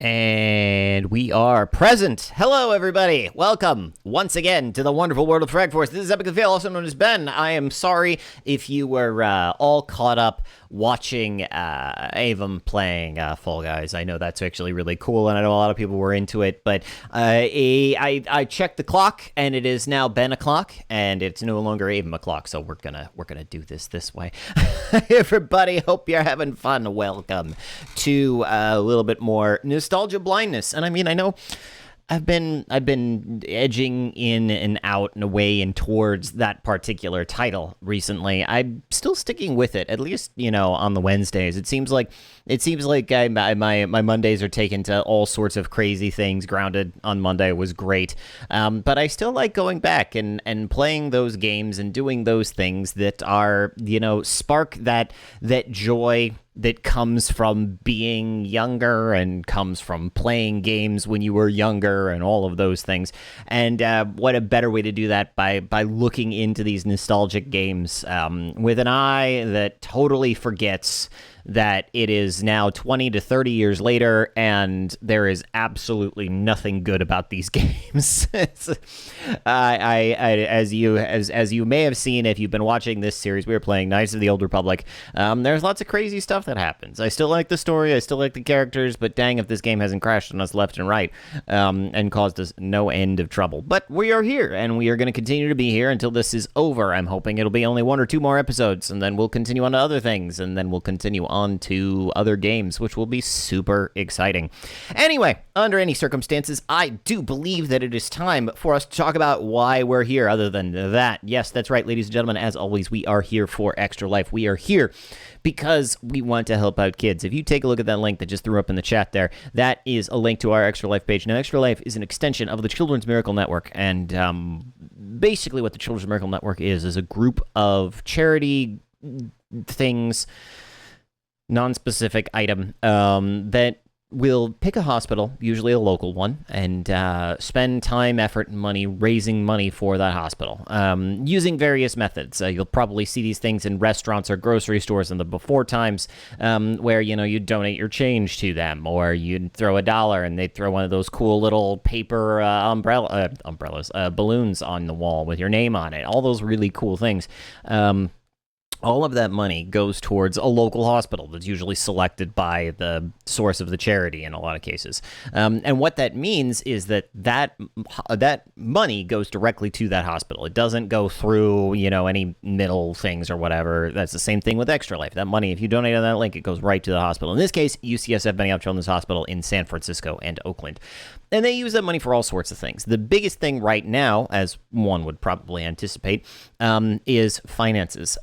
And we are present. Hello, everybody. Welcome once again to the wonderful world of Frag Force. This is Epic the Fail, also known as Ben. I am sorry if you were all caught up watching Avum playing Fall Guys. I know that's actually really cool, and I know a lot of people were into it. But I checked the clock, and it is now Ben o'clock, and it's no longer Avum o'clock. So we're gonna do this way. Everybody, hope you're having fun. Welcome to a little bit more nostalgia blindness. And I mean, I know I've been edging in and out and away and towards that particular title recently. I'm still sticking with it, at least, on the Wednesdays. It seems like my Mondays are taken to all sorts of crazy things. Grounded on Monday was great, but I still like going back and playing those games and doing those things that are, spark that joy that comes from being younger and comes from playing games when you were younger and all of those things. And what a better way to do that by looking into these nostalgic games with an eye that totally forgets that it is now 20 to 30 years later, and there is absolutely nothing good about these games. As you may have seen if you've been watching this series, we were playing Knights of the Old Republic. There's lots of crazy stuff that happens. I still like the story, I still like the characters, but dang if this game hasn't crashed on us left and right and caused us no end of trouble. But we are here, and we are going to continue to be here until this is over. I'm hoping it'll be only one or two more episodes, and then we'll continue on to other things, and then we'll continue on to other games, which will be super exciting. Anyway, under any circumstances, I do believe that it is time for us to talk about why we're here. Other than that, yes, that's right, ladies and gentlemen, as always, we are here for Extra Life. We are here because we want to help out kids. If you take a look at that link that just threw up in the chat there, that is a link to our Extra Life page. Now, Extra Life is an extension of the Children's Miracle Network, and basically what the Children's Miracle Network is a group of charity things, non-specific item, that will pick a hospital, usually a local one, and spend time, effort, and money raising money for that hospital using various methods. You'll probably see these things in restaurants or grocery stores in the before times where, you donate your change to them, or you'd throw $1 and they'd throw one of those cool little paper umbrellas, balloons on the wall with your name on it. All those really cool things. All of that money goes towards a local hospital that's usually selected by the source of the charity in a lot of cases. And what that means is that money goes directly to that hospital. It doesn't go through, any middle things or whatever. That's the same thing with Extra Life. That money, if you donate on that link, it goes right to the hospital. In this case, UCSF Benioff Children's Hospital in San Francisco and Oakland. And they use that money for all sorts of things. The biggest thing right now, as one would probably anticipate, is finances.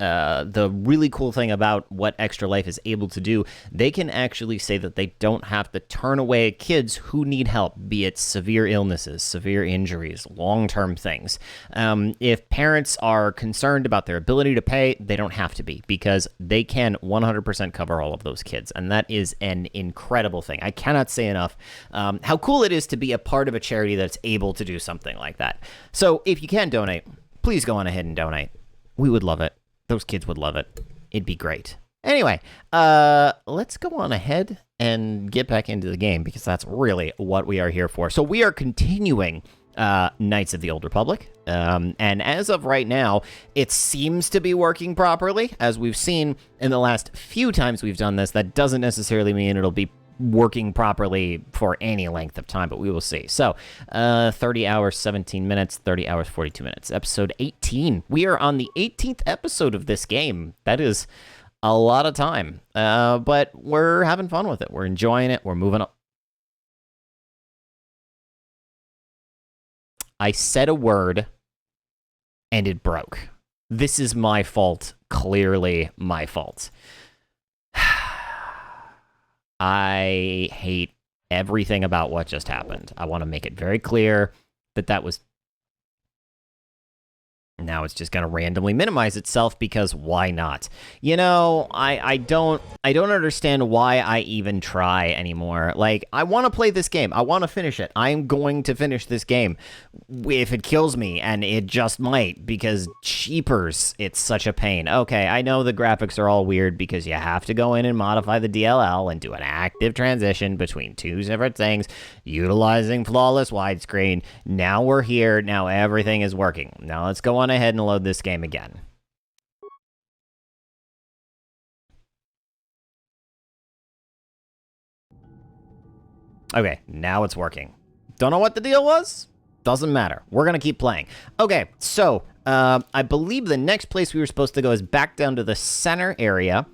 The really cool thing about what Extra Life is able to do, they can actually say that they don't have to turn away kids who need help, be it severe illnesses, severe injuries, long-term things. If parents are concerned about their ability to pay, they don't have to be, because they can 100% cover all of those kids. And that is an incredible thing. I cannot say enough how cool it is to be a part of a charity that's able to do something like that. So if you can donate, please go on ahead and donate. We would love it. Those kids would love it. It'd be great. Anyway, let's go on ahead and get back into the game, because that's really what we are here for. So we are continuing Knights of the Old Republic, and as of right now, it seems to be working properly. As we've seen in the last few times we've done this, that doesn't necessarily mean it'll be working properly for any length of time, but we will see. So 30 hours 17 minutes, 30 hours 42 minutes, episode 18. We are on the 18th episode of this game. That is a lot of time, but we're having fun with it. We're enjoying it. We're moving up. I said a word and it broke. This is my fault. Clearly my fault. I hate everything about what just happened. I want to make it very clear that that was Now it's just gonna randomly minimize itself because why not? You know, I don't understand why I even try anymore. Like, I want to play this game. I want to finish it. I am going to finish this game if it kills me, and it just might, because cheapers, it's such a pain. Okay, I know the graphics are all weird because you have to go in and modify the DLL and do an active transition between two separate things, utilizing flawless widescreen. Now we're here. Now everything is working. Now let's go on ahead and load this game again. Okay, now it's working. Don't know what the deal was? Doesn't matter. We're gonna keep playing. Okay, so I believe the next place we were supposed to go is back down to the center area,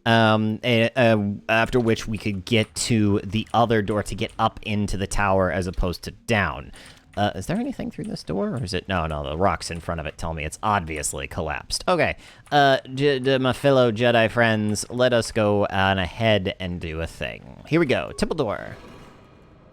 after which we could get to the other door to get up into the tower as opposed to down. Is there anything through this door, or is it? No, the rocks in front of it tell me it's obviously collapsed. Okay, my fellow Jedi friends, let us go on ahead and do a thing. Here we go, temple door.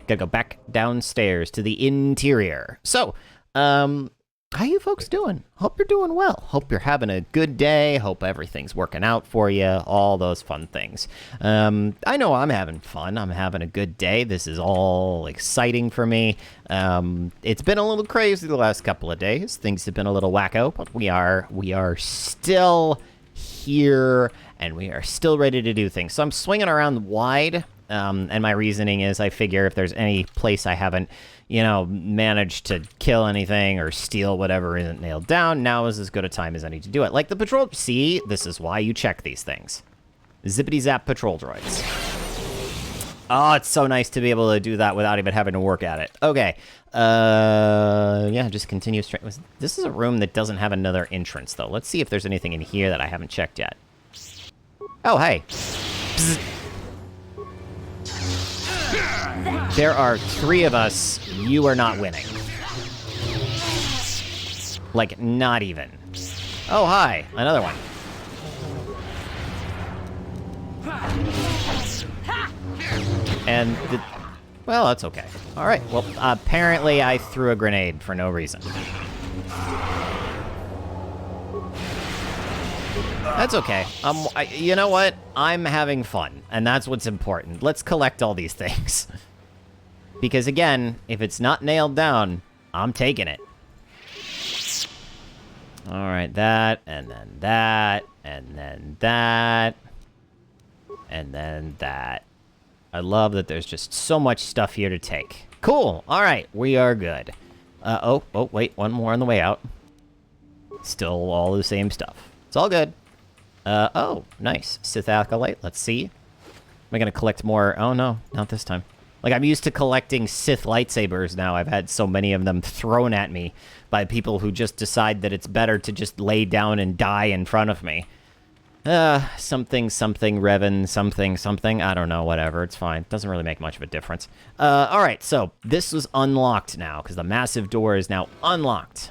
Gotta go back downstairs to the interior. So, how you folks doing? Hope you're doing well. Hope you're having a good day. Hope everything's working out for you. All those fun things. I know I'm having fun. I'm having a good day. This is all exciting for me. It's been a little crazy the last couple of days. Things have been a little wacko, but we are still here, and we are still ready to do things. So I'm swinging around wide. And my reasoning is I figure if there's any place I haven't, managed to kill anything or steal whatever isn't nailed down, now is as good a time as any to do it. Like the patrol... See? This is why you check these things. Zippity-zap patrol droids. Oh, it's so nice to be able to do that without even having to work at it. Okay. Yeah, just continue straight. This is a room that doesn't have another entrance, though. Let's see if there's anything in here that I haven't checked yet. Oh, hey. Psst. There are 3 of us. You are not winning. Like, not even. Oh, hi. Another one. And, well, that's okay. All right. Well, apparently I threw a grenade for no reason. That's okay. You know what? I'm having fun, and that's what's important. Let's collect all these things. Because, again, if it's not nailed down, I'm taking it. All right, that, and then that, and then that, and then that. I love that there's just so much stuff here to take. Cool. All right, we are good. Oh, wait, one more on the way out. Still all the same stuff. It's all good. Oh, nice. Sith Acolyte, let's see. Am I gonna collect more? Oh, no, not this time. Like, I'm used to collecting Sith lightsabers now. I've had so many of them thrown at me by people who just decide that it's better to just lay down and die in front of me. Something, Revan, something. I don't know, whatever. It's fine. Doesn't really make much of a difference. All right, so this was unlocked now, because the massive door is now unlocked.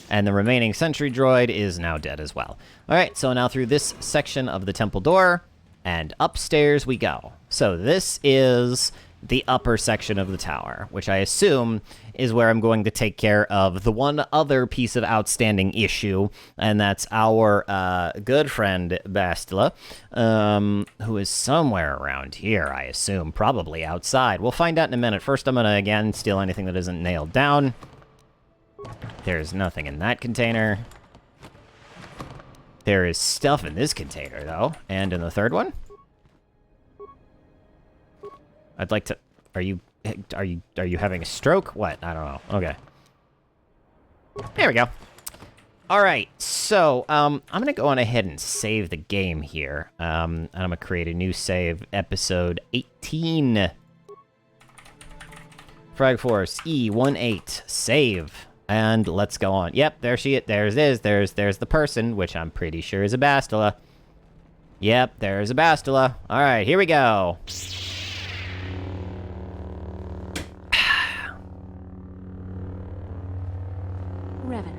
And the remaining sentry droid is now dead as well. All right, so now through this section of the temple door, and upstairs we go. So this is the upper section of the tower, which I assume is where I'm going to take care of the one other piece of outstanding issue, and that's our good friend Bastila, who is somewhere around here, I assume, probably outside. We'll find out in a minute. First, I'm going to, again, steal anything that isn't nailed down. There's nothing in that container. There is stuff in this container, though. And in the third one? I'd like to... Are you having a stroke? What? I don't know. Okay. There we go. All right. So, I'm going to go on ahead and save the game here. And I'm going to create a new save, episode 18. Frag Force E18. Save. And let's go on. Yep, there she is. There's the person, which I'm pretty sure is a Bastila. Yep, there's a Bastila. All right, here we go. Revan,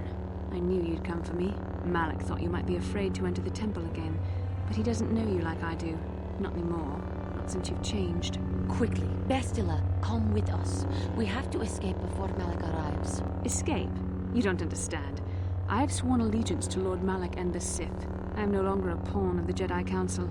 I knew you'd come for me. Malak thought you might be afraid to enter the temple again, but he doesn't know you like I do. Not anymore. Not since you've changed. Quickly, Bestila, come with us. We have to escape before Malik arrives. Escape? You don't understand. I have sworn allegiance to Lord Malik and the Sith. I am no longer a pawn of the Jedi Council.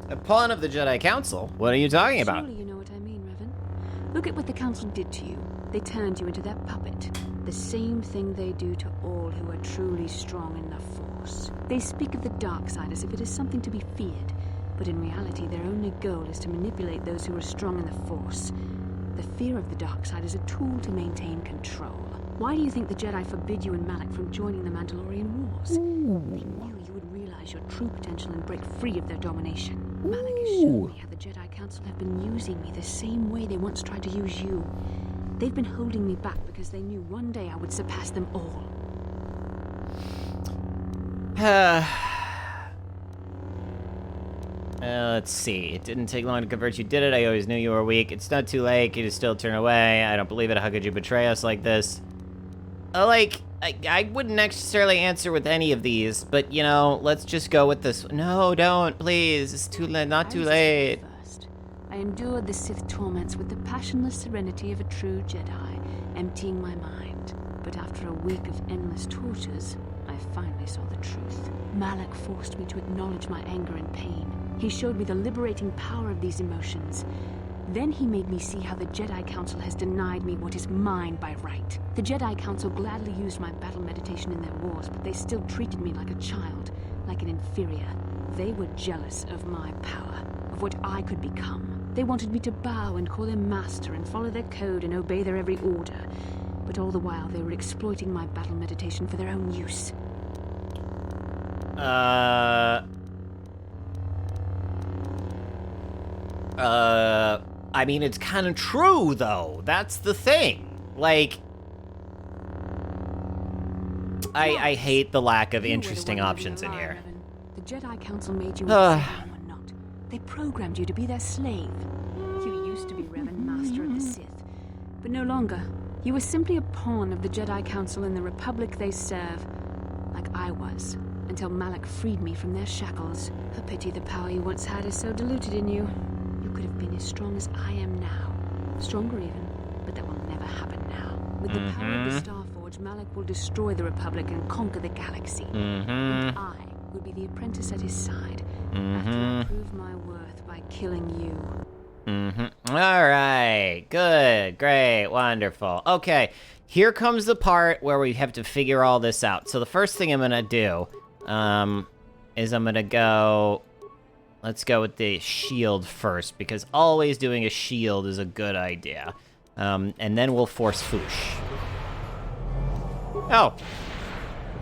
A pawn of the Jedi Council? What are you talking about? Surely you know what I mean, Revan. Look at what the Council did to you. They turned you into their puppet. The same thing they do to all who are truly strong in the Force. They speak of the dark side as if it is something to be feared, but in reality their only goal is to manipulate those who are strong in the Force. The fear of the dark side is a tool to maintain control. Why do you think the Jedi forbid you and Malik from joining the Mandalorian Wars? They knew you would realize your true potential and break free of their domination. Malik has shown me how the Jedi Council have been using me the same way they once tried to use you. They've been holding me back because they knew one day I would surpass them all. Let's see. It didn't take long to convert you. Did it? I always knew you were weak. It's not too late. You just still turn away. I don't believe it. How could you betray us like this? I wouldn't necessarily answer with any of these, but, you know, let's just go with this. No, don't, please. It's too late. Not too late. First, I endured the Sith torments with the passionless serenity of a true Jedi, emptying my mind. But after a week of endless tortures, I finally saw the truth. Malik forced me to acknowledge my anger and pain. He showed me the liberating power of these emotions. Then he made me see how the Jedi Council has denied me what is mine by right. The Jedi Council gladly used my battle meditation in their wars, but they still treated me like a child, like an inferior. They were jealous of my power, of what I could become. They wanted me to bow and call them master and follow their code and obey their every order. But all the while, they were exploiting my battle meditation for their own use. I mean, it's kind of true, though. That's the thing. Like, I hate the lack of interesting options in here. The Jedi Council made you accept them or not. They programmed you to be their slave. You used to be Revan, Master of the Sith, but no longer. You were simply a pawn of the Jedi Council in the Republic they serve, like I was, until Malik freed me from their shackles. A pity the power you once had is so diluted in you. You could have been as strong as I am now. Stronger even, but that will never happen now. With the power of the Starforge, Malik will destroy the Republic and conquer the galaxy. And I will be the apprentice at his side, after I prove my worth by killing you. All right. Good. Great. Wonderful. Okay. Here comes the part where we have to figure all this out. So the first thing I'm going to do is I'm going to go... Let's go with the shield first, because always doing a shield is a good idea. And then we'll force Foosh. Oh.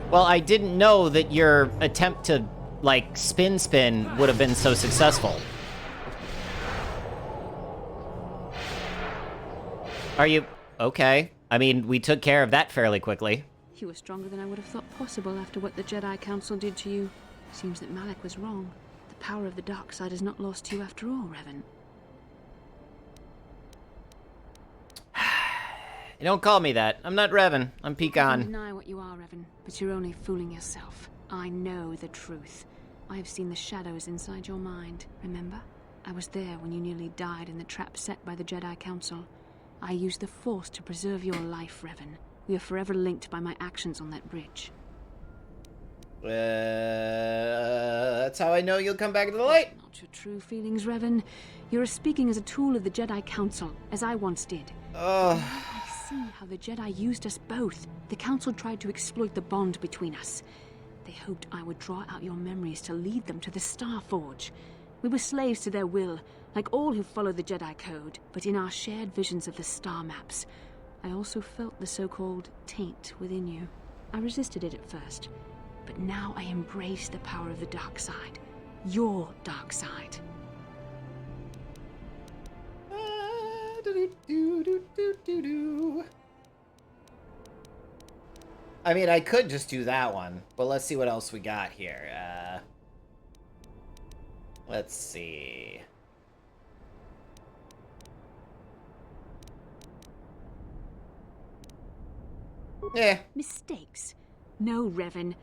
Well, I didn't know that your attempt to, like, spin would have been so successful. Are you... Okay. I mean, we took care of that fairly quickly. You were stronger than I would have thought possible after what the Jedi Council did to you. Seems that Malik was wrong. The power of the dark side is not lost to you after all, Revan. Don't call me that. I'm not Revan. I'm You Pecan. deny what you are, Revan, but you're only fooling yourself. I know the truth. I have seen the shadows inside your mind, remember? I was there when you nearly died in the trap set by the Jedi Council. I used the Force to preserve your life, Revan. We are forever linked by my actions on that bridge. That's how I know you'll come back to the light. Not your true feelings, Revan. You're speaking as a tool of the Jedi Council, as I once did. I see how the Jedi used us both. The Council tried to exploit the bond between us. They hoped I would draw out your memories to lead them to the Starforge. We were slaves to their will, like all who follow the Jedi Code, but in our shared visions of the star maps, I also felt the so-called taint within you. I resisted it at first, but now I embrace the power of the dark side. Your dark side. I mean, I could just do that one, but let's see what else we got here. Let's see. Yeah. Mistakes? No, Revan.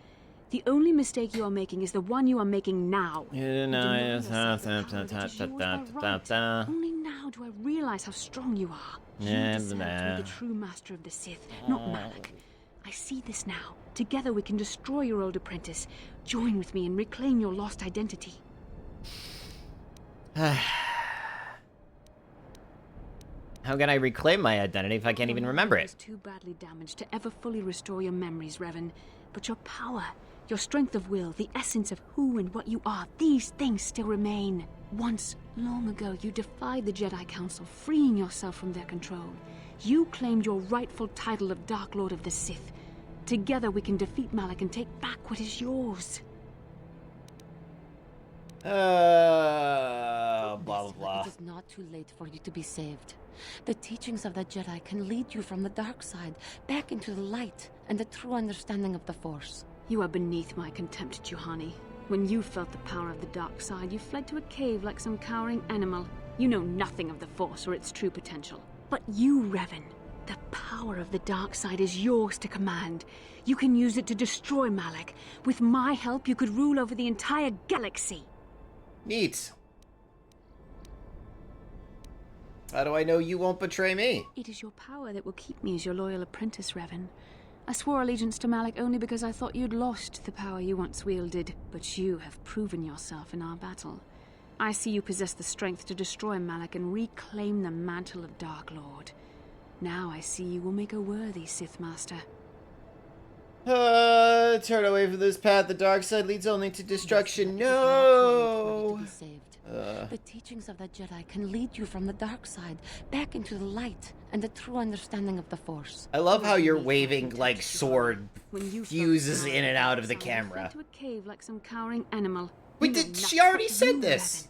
The only mistake you are making is the one you are making now. You deny yourself the power that is yours by right. Only now do I realize how strong you are. You deserve to be the true master of the Sith, not Malak. I see this now. Together we can destroy your old apprentice. Join with me and reclaim your lost identity. How can I reclaim my identity if I can't even remember it? Your memory is too badly damaged to ever fully restore your memories, Revan. But your power, your strength of will, the essence of who and what you are, these things still remain. Once, long ago, you defied the Jedi Council, freeing yourself from their control. You claimed your rightful title of Dark Lord of the Sith. Together we can defeat Malak and take back what is yours. Blah, blah, blah. It is not too late for you to be saved. The teachings of the Jedi can lead you from the dark side back into the light and the true understanding of the Force. You are beneath my contempt, Juhani. When you felt the power of the dark side, you fled to a cave like some cowering animal. You know nothing of the Force or its true potential. But you, Revan, the power of the dark side is yours to command. You can use it to destroy Malak. With my help, you could rule over the entire galaxy. Neat. How do I know you won't betray me? It is your power that will keep me as your loyal apprentice, Revan. I swore allegiance to Malak only because I thought you'd lost the power you once wielded, but you have proven yourself in our battle. I see you possess the strength to destroy Malak and reclaim the mantle of Dark Lord. Now I see you will make a worthy Sith Master. Turn away from this path. The dark side leads only to destruction. No! The teachings of the Jedi can lead you from the dark side back into the light and the true understanding of the Force. I love how your waving, like, sword fuses in and out of the camera. To a cave like some cowering animal. Wait, she already said this!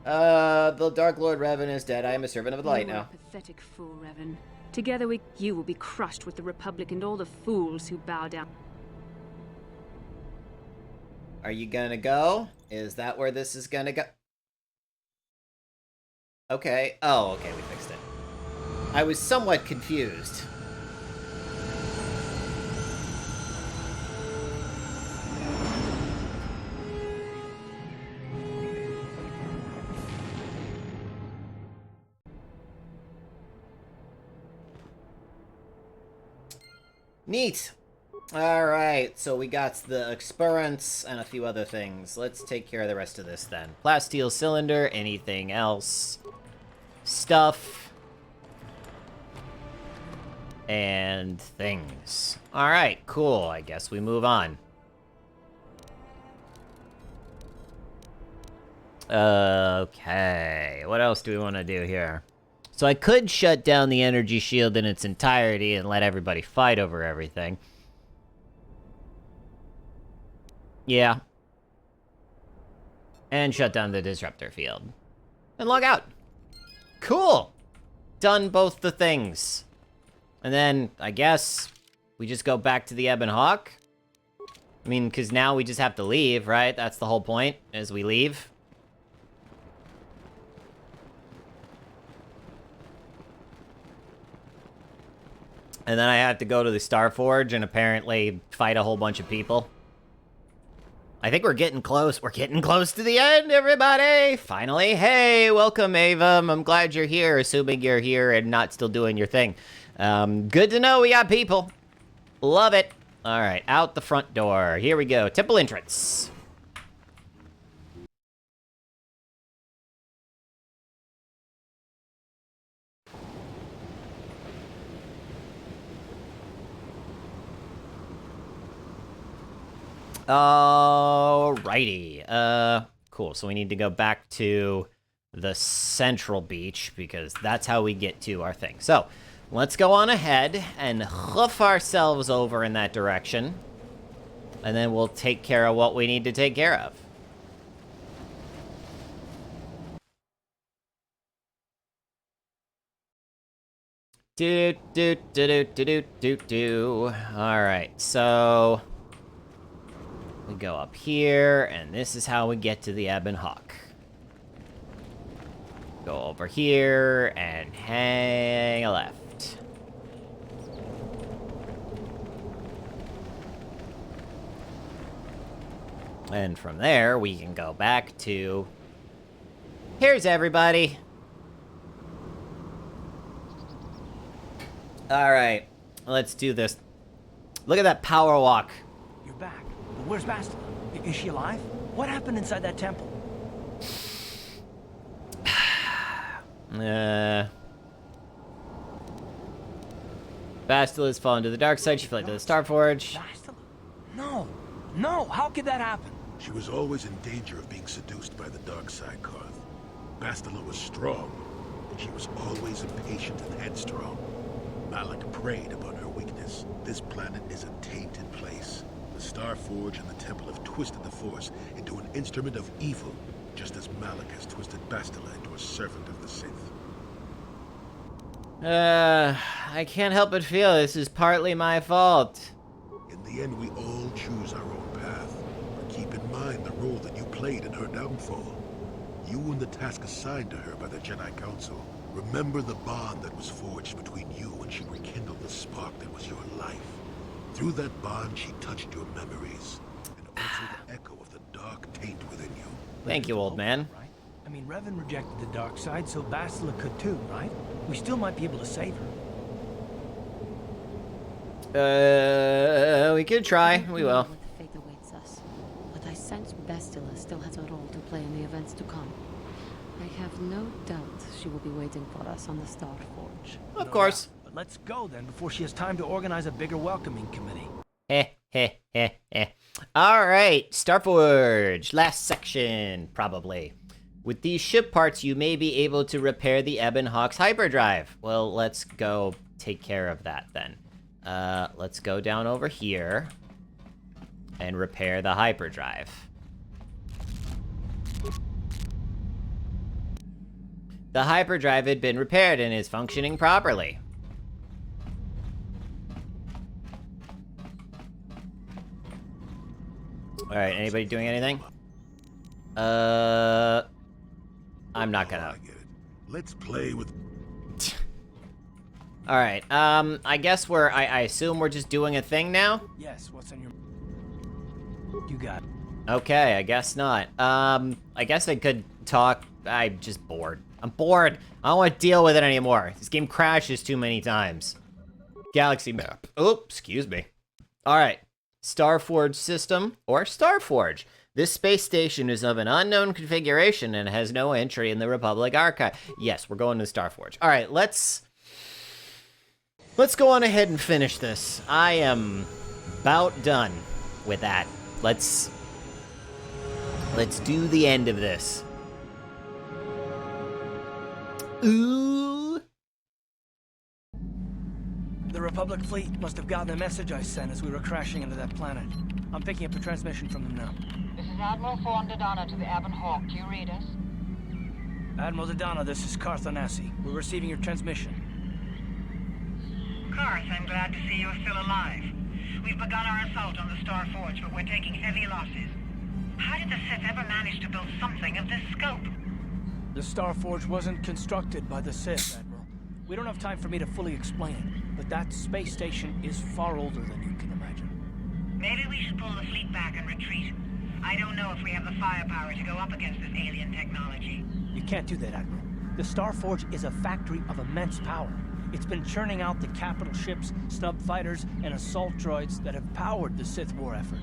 The Dark Lord Revan is dead. I am a servant of the light now. You are a pathetic fool, Revan. Together you will be crushed with the Republic and all the fools who bow down. Are you gonna go? Is that where this is gonna go? Okay. Oh, okay, we fixed it. I was somewhat confused. Neat. Alright, so we got the experience and a few other things. Let's take care of the rest of this then. Plasteel cylinder, anything else? Stuff. And things. Alright, cool. I guess we move on. Okay, what else do we want to do here? So I could shut down the energy shield in its entirety and let everybody fight over everything. Yeah. And shut down the disruptor field. And log out. Cool. Done both the things. And then, I guess, we just go back to the Ebon Hawk. I mean, because now we just have to leave, right? That's the whole point, is we leave. And then I have to go to the Starforge and apparently fight a whole bunch of people. I think we're getting close. We're getting close to the end, everybody! Finally. Hey, welcome, Ava. I'm glad you're here, assuming you're here and not still doing your thing. Good to know we got people. Love it. Alright, out the front door. Here we go. Temple entrance. Alrighty. Cool. So we need to go back to the central beach because that's how we get to our thing. So let's go on ahead and hoof ourselves over in that direction. And then we'll take care of what we need to take care of. Alright, so we go up here, and this is how we get to the Ebon Hawk. Go over here, and hang a left. And from there, we can go back to... Here's everybody. Alright, let's do this. Look at that power walk. You're back. But where's Bastila? Is she alive? What happened inside that temple? Bastila's fallen to the dark side. She fled to the Starforge. Bastila? No. No, how could that happen? She was always in danger of being seduced by the dark side, Karth. Bastila was strong, but she was always impatient and headstrong. Malak preyed upon her weakness. This planet is a tainted place. The Starforge and the Temple have twisted the Force into an instrument of evil, just as Malak has twisted Bastila into a servant of the Sith. I can't help but feel this is partly my fault. In the end, we all choose our own path. But keep in mind the role that you played in her downfall. You and the task assigned to her by the Jedi Council. Remember the bond that was forged between you when she rekindled the spark that was your life. Through that bond, she touched your memories, and also the echo of the dark taint within you. Thank you, old man. Right? I mean, Revan rejected the dark side, so Bastila could too, right? We still might be able to save her. We could try. We will. What fate awaits us, but I sense Bastila still has a role to play in the events to come. I have no doubt she will be waiting for us on the Starforge. Of course. But let's go then, before she has time to organize a bigger welcoming committee. Alright, Starforge. Last section, probably. With these ship parts, you may be able to repair the Ebon Hawk's hyperdrive. Well, let's go take care of that then. Let's go down over here and repair the hyperdrive. The hyperdrive had been repaired and is functioning properly. Alright, anybody doing anything? I'm not gonna. I get it. Let's play with... Alright, I guess I assume we're just doing a thing now? Yes, what's on your... You got it. Okay, I guess not. I guess I could talk. I'm just bored. I'm bored. I don't want to deal with it anymore. This game crashes too many times. Galaxy map. Oh, excuse me. Alright. Starforge system, or Starforge. This space station is of an unknown configuration and has no entry in the Republic archive. Yes, we're going to Starforge. Alright, let's go on ahead and finish this. I am about done with that. Let's do the end of this. Ooh. The Republic fleet must have gotten the message I sent as we were crashing into that planet. I'm picking up a transmission from them now. This is Admiral Thorn Dodonna to the Ebon Hawk. Do you read us? Admiral Dodonna, this is Karth Onasi. We're receiving your transmission. Karth, I'm glad to see you're still alive. We've begun our assault on the Starforge, but we're taking heavy losses. How did the Sith ever manage to build something of this scope? The Starforge wasn't constructed by the Sith, Admiral. We don't have time for me to fully explain it, but that space station is far older than you can imagine. Maybe we should pull the fleet back and retreat. I don't know if we have the firepower to go up against this alien technology. You can't do that, Admiral. The Starforge is a factory of immense power. It's been churning out the capital ships, snub fighters, and assault droids that have powered the Sith war effort.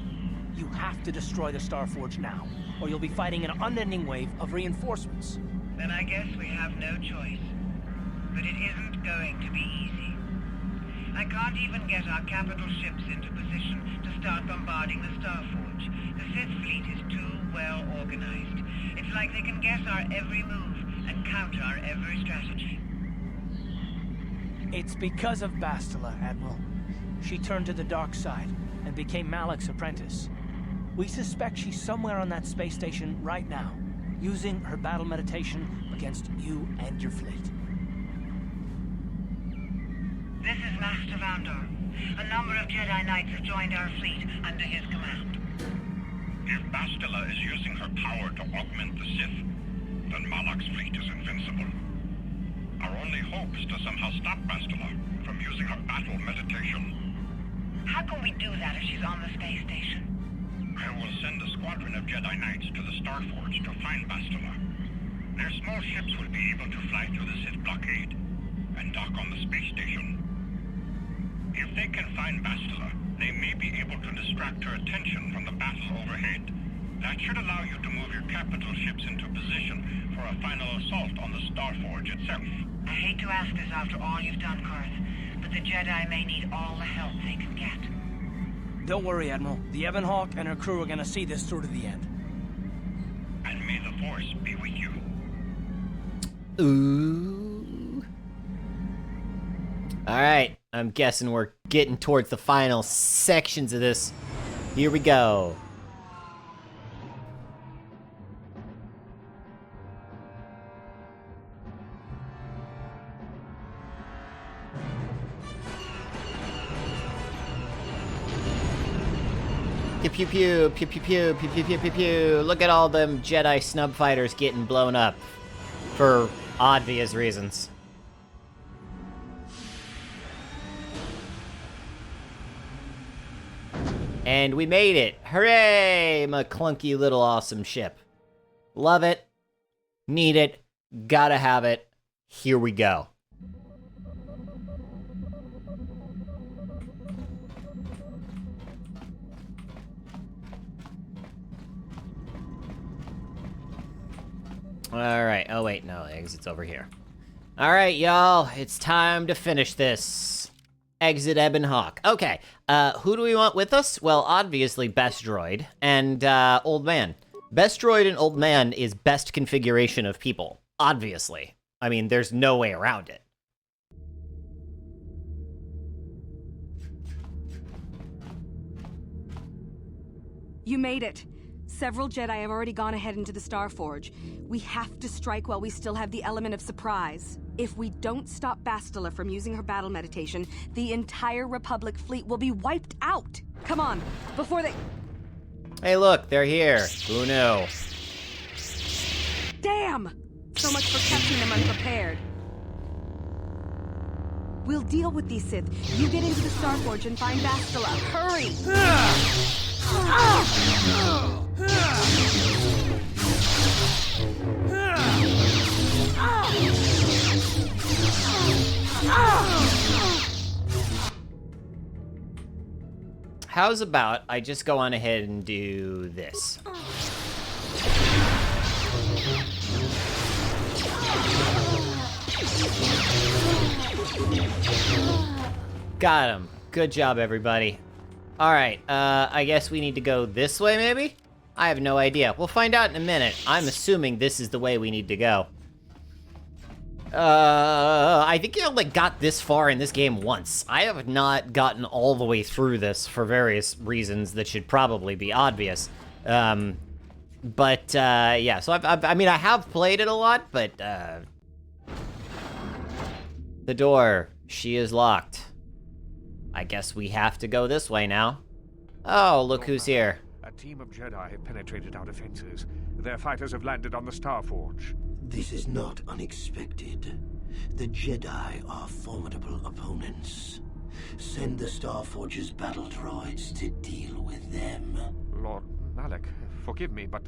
You have to destroy the Starforge now, or you'll be fighting an unending wave of reinforcements. Then I guess we have no choice. But it isn't going to be easy. I can't even get our capital ships into position to start bombarding the Starforge. The Sith fleet is too well organized. It's like they can guess our every move and counter our every strategy. It's because of Bastila, Admiral. She turned to the dark side and became Malak's apprentice. We suspect she's somewhere on that space station right now, using her battle meditation against you and your fleet. This is Master Vandor. A number of Jedi Knights have joined our fleet under his command. If Bastila is using her power to augment the Sith, then Malak's fleet is invincible. Our only hope is to somehow stop Bastila from using her battle meditation. How can we do that if she's on the space station? I will send a squadron of Jedi Knights to the Starforge to find Bastila. Their small ships will be able to fly through the Sith blockade and dock on the space station. If they can find Bastila, they may be able to distract her attention from the battle overhead. That should allow you to move your capital ships into position for a final assault on the Starforge itself. I hate to ask this after all you've done, Karth, but the Jedi may need all the help they can get. Don't worry, Admiral. The Ebon Hawk and her crew are gonna see this through to the end. And may the Force be with you. Ooh. Alright, I'm guessing we're getting towards the final sections of this. Here we go. Pew pew pew pew pew pew pew pew pew pew pew. Look at all them Jedi snub fighters getting blown up for obvious reasons. And we made it. Hooray! My clunky little awesome ship. Love it. Need it. Gotta have it. Here we go. Alright, oh wait, no, the exit's over here. Alright, y'all, it's time to finish this. Exit Ebon Hawk. Okay, who do we want with us? Well, obviously, Best Droid and Old Man. Best Droid and Old Man is best configuration of people, obviously. I mean, there's no way around it. You made it. Several Jedi have already gone ahead into the Starforge. We have to strike while we still have the element of surprise. If we don't stop Bastila from using her battle meditation, the entire Republic fleet will be wiped out. Come on, before they... Hey, look, they're here. Who knew? Damn! So much for catching them unprepared. We'll deal with these Sith. You get into the Starforge and find Bastila. Hurry! How's about I just go on ahead and do this? Got him. Good job, everybody. Alright, I guess we need to go this way, maybe? I have no idea. We'll find out in a minute. I'm assuming this is the way we need to go. I think I only got this far in this game once. I have not gotten all the way through this for various reasons that should probably be obvious. Yeah, so I mean, I have played it a lot, but, the door, she is locked. I guess we have to go this way now. Oh, look who's here. A team of Jedi have penetrated our defenses. Their fighters have landed on the Starforge. This is not unexpected. The Jedi are formidable opponents. Send the Starforge's battle droids to deal with them. Lord Malak, forgive me, but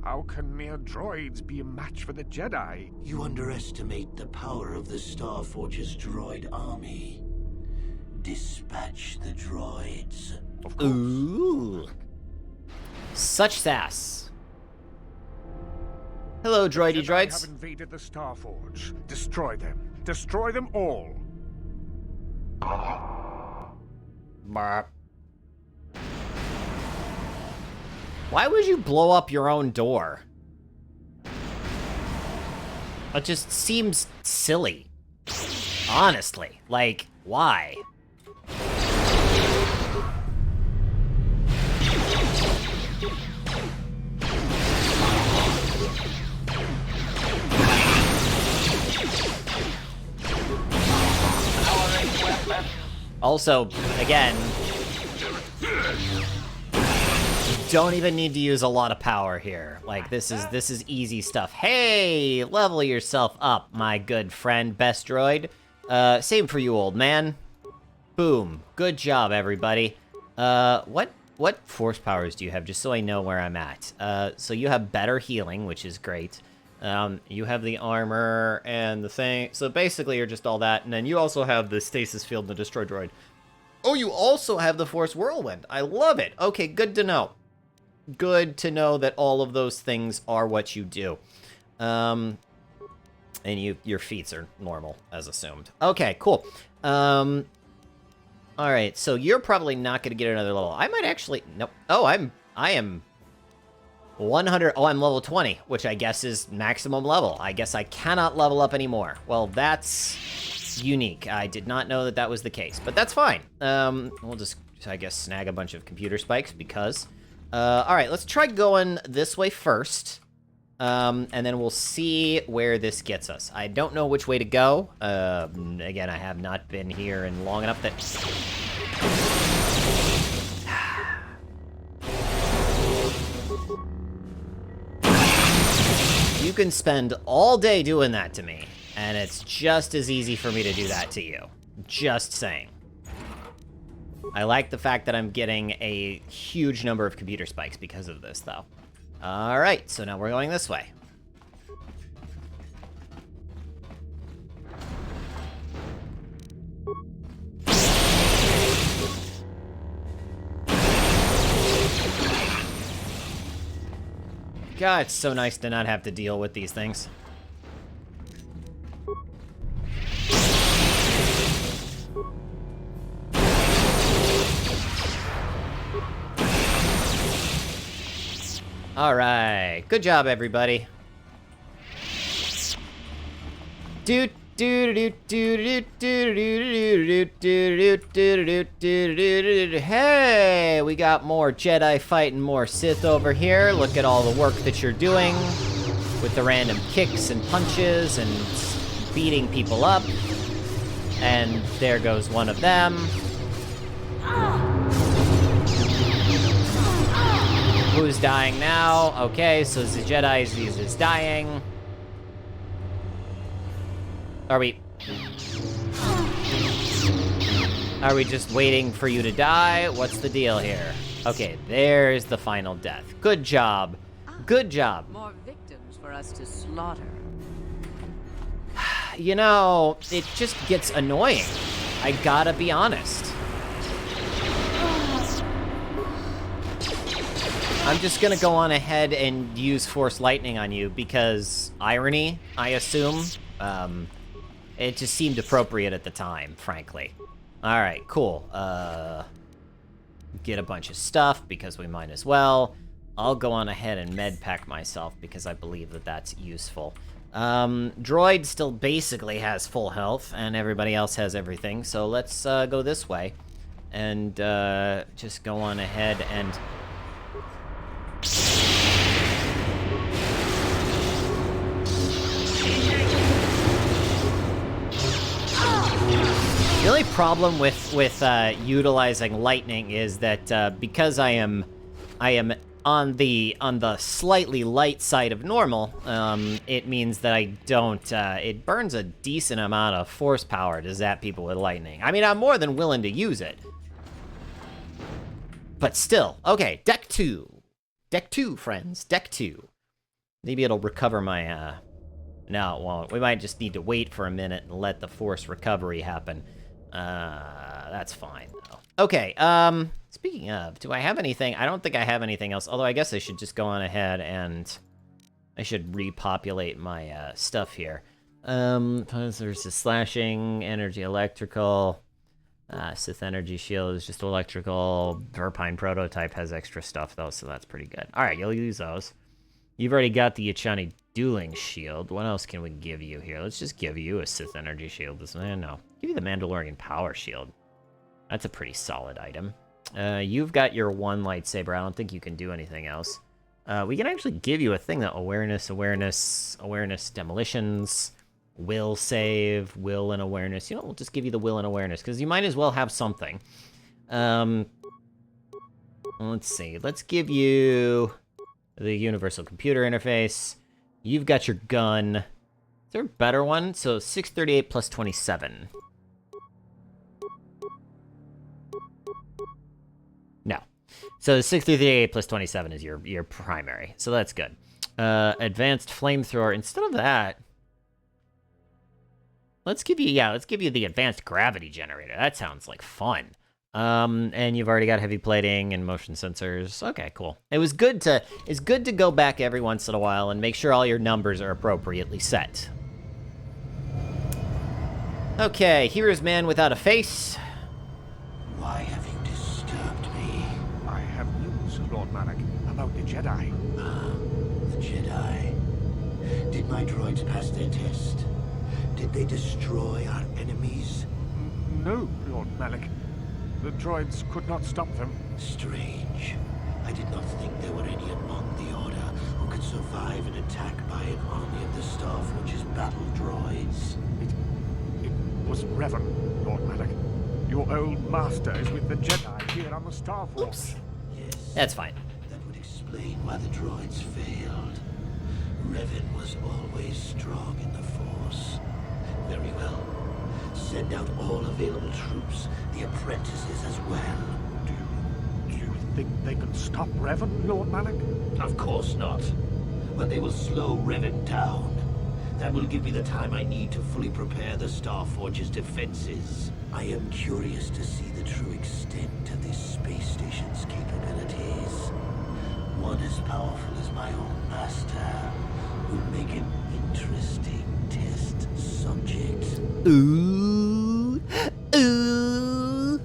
how can mere droids be a match for the Jedi? You underestimate the power of the Starforge's droid army. Dispatch the droids. Of course. Ooh. Such sass. Hello, droidy Jedi droids. have invaded the Starforge. Destroy them. Destroy them all. Barp. Why would you blow up your own door? It just seems silly. Honestly. Like, why? Also, again, don't even need to use a lot of power here. Like, this is easy stuff. Hey, level yourself up, my good friend, Best Droid. Same for you, old man. Boom. Good job, everybody. What what force powers do you have, just so I know where I'm at? So you have better healing, which is great. You have the armor and the thing. So basically, you're just all that. And then you also have the stasis field and the destroy droid. Oh, you also have the force whirlwind. I love it. Okay, good to know. Good to know that all of those things are what you do. And your feats are normal, as assumed. Okay, cool. All right, so you're probably not going to get another level. I might actually... Nope. Oh, I am 100... Oh, I'm level 20, which I guess is maximum level. I guess I cannot level up anymore. Well, that's unique. I did not know that that was the case, but that's fine. We'll just, I guess, snag a bunch of computer spikes because... all right, let's try going this way first. And then we'll see where this gets us. I don't know which way to go. Again, I have not been here in long enough that... You can spend all day doing that to me, and it's just as easy for me to do that to you. Just saying. I like the fact that I'm getting a huge number of computer spikes because of this, though. Alright, so now we're going this way. God, it's so nice to not have to deal with these things. All right, good job, everybody. Hey, we got more Jedi fighting more Sith over here. Look at all the work that you're doing with the random kicks and punches and beating people up. And there goes one of them. Who's dying now? Okay, so the Jedi is dying. Are we just waiting for you to die? What's the deal here? Okay, there's the final death. Good job. Good job. More victims for us to slaughter. You know, it just gets annoying. I gotta be honest. I'm just gonna go on ahead and use Force Lightning on you because irony, I assume. It just seemed appropriate at the time, frankly. Alright, cool. Get a bunch of stuff because we might as well. I'll go on ahead and med pack myself because I believe that that's useful. Droid still basically has full health and everybody else has everything, so let's go this way and just go on ahead and... The only problem with utilizing lightning is that because I am on the slightly light side of normal, it means that I don't. It burns a decent amount of force power to zap people with lightning. I mean, I'm more than willing to use it, but still. Okay, deck 2, friends, deck 2. Maybe it'll recover my. No, it won't. We might just need to wait for a minute and let the force recovery happen. That's fine, though. Okay, speaking of, do I have anything? I don't think I have anything else, although I guess I should just go on ahead and I should repopulate my, stuff here. There's the slashing, energy, electrical, Sith energy shield is just electrical, Verpine prototype has extra stuff, though, so that's pretty good. Alright, you'll use those. You've already got the Yachani dueling shield. What else can we give you here? Let's just give you a Sith energy shield. No. Give you the Mandalorian power shield. That's a pretty solid item. You've got your one lightsaber. I don't think you can do anything else. We can actually give you a thing that awareness, demolitions, will save, will and awareness. You know, we'll just give you the will and awareness because you might as well have something. Let's see. Let's give you the universal computer interface. You've got your gun. Is there a better one? So 638 plus 27. No. So the 638 plus 27 is your primary. So that's good. Advanced flamethrower. Instead of that, let's give you the advanced gravity generator. That sounds like fun. And you've already got heavy plating and motion sensors. Okay, cool. It's good to go back every once in a while and make sure all your numbers are appropriately set. Okay, here's man without a face. Why have you disturbed me? I have news, Lord Malak, about the Jedi. The Jedi. Did my droids pass their test? Did they destroy our enemies? No, Lord Malak. The droids could not stop them. Strange. I did not think there were any among the Order who could survive an attack by an army of the Starforge's battle droids. It was Revan, Lord Malak. Your old master is with the Jedi here on the Starforge. Yes. That's fine. That would explain why the droids failed. Revan was always strong in the Force. Very well. Send out all available troops, the apprentices as well. Do you think they can stop Revan, Lord Malak? Of course not. But they will slow Revan down. That will give me the time I need to fully prepare the Starforge's defenses. I am curious to see the true extent of this space station's capabilities. One as powerful as my own master would make an interesting test subject. Ooh. Ooh.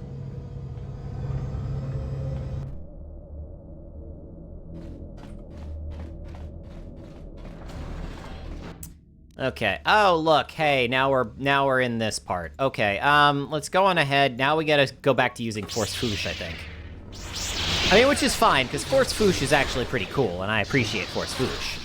Okay. Oh, look. Hey, now we're in this part. Okay. Let's go on ahead. Now we gotta go back to using Force Foosh, I think. I mean, which is fine, because Force Foosh is actually pretty cool, and I appreciate Force Foosh.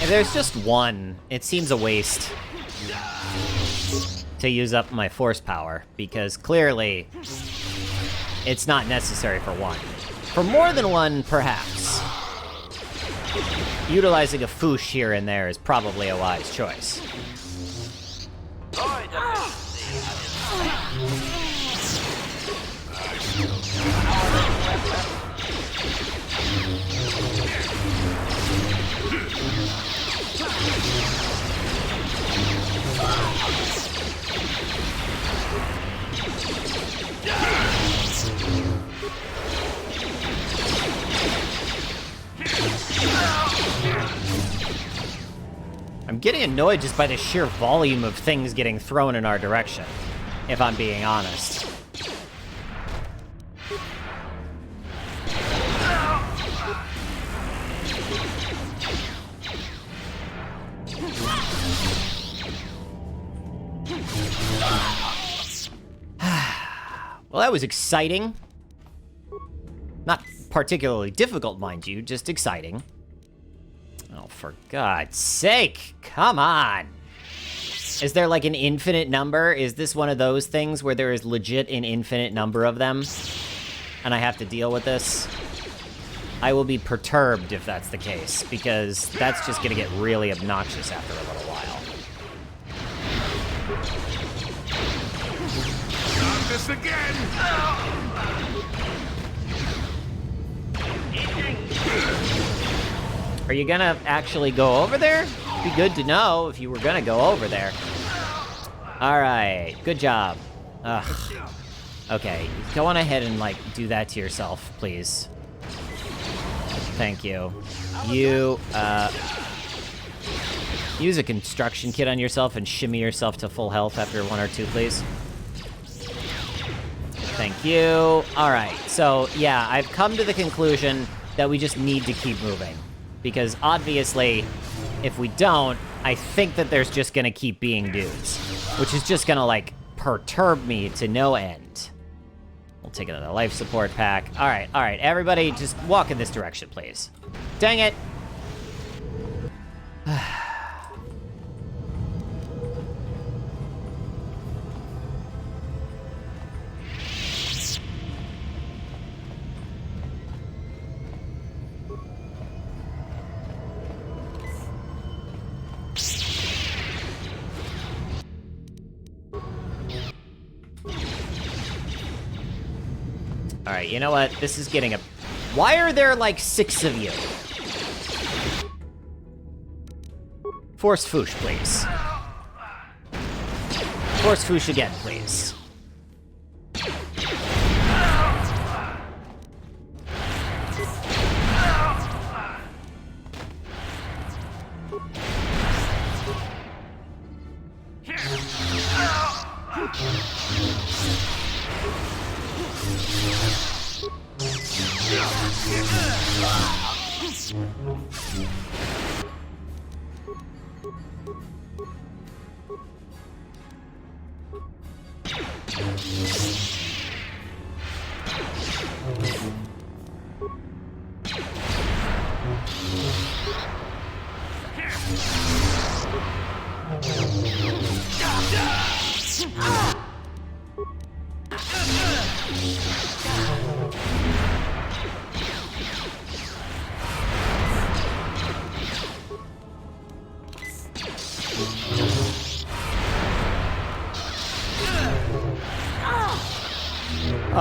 If there's just one, it seems a waste to use up my force power, because clearly it's not necessary for one. For more than one, perhaps. Utilizing a Foosh here and there is probably a wise choice. I'm getting annoyed just by the sheer volume of things getting thrown in our direction, if I'm being honest. Well, that was exciting. Not particularly difficult, mind you, just exciting. Oh, for God's sake, come on. Is there like an infinite number? Is this one of those things where there is legit an infinite number of them? And I have to deal with this? I will be perturbed if that's the case, because that's just gonna get really obnoxious after a little while. Not this again! Are you gonna actually go over there? Be good to know if you were gonna go over there. Alright, good job. Ugh. Okay, go on ahead and, like, do that to yourself, please. Thank you. You, use a construction kit on yourself and shimmy yourself to full health after 1 or 2, please. Thank you. Alright, so, yeah, I've come to the conclusion that we just need to keep moving. Because, obviously, if we don't, I think that there's just gonna keep being dudes. Which is just gonna, like, perturb me to no end. We'll take another life support pack. Alright, everybody, just walk in this direction, please. Dang it! All right, you know what? This is getting a... Why are there like 6 of you? Force Foosh, please. Force Foosh again, please.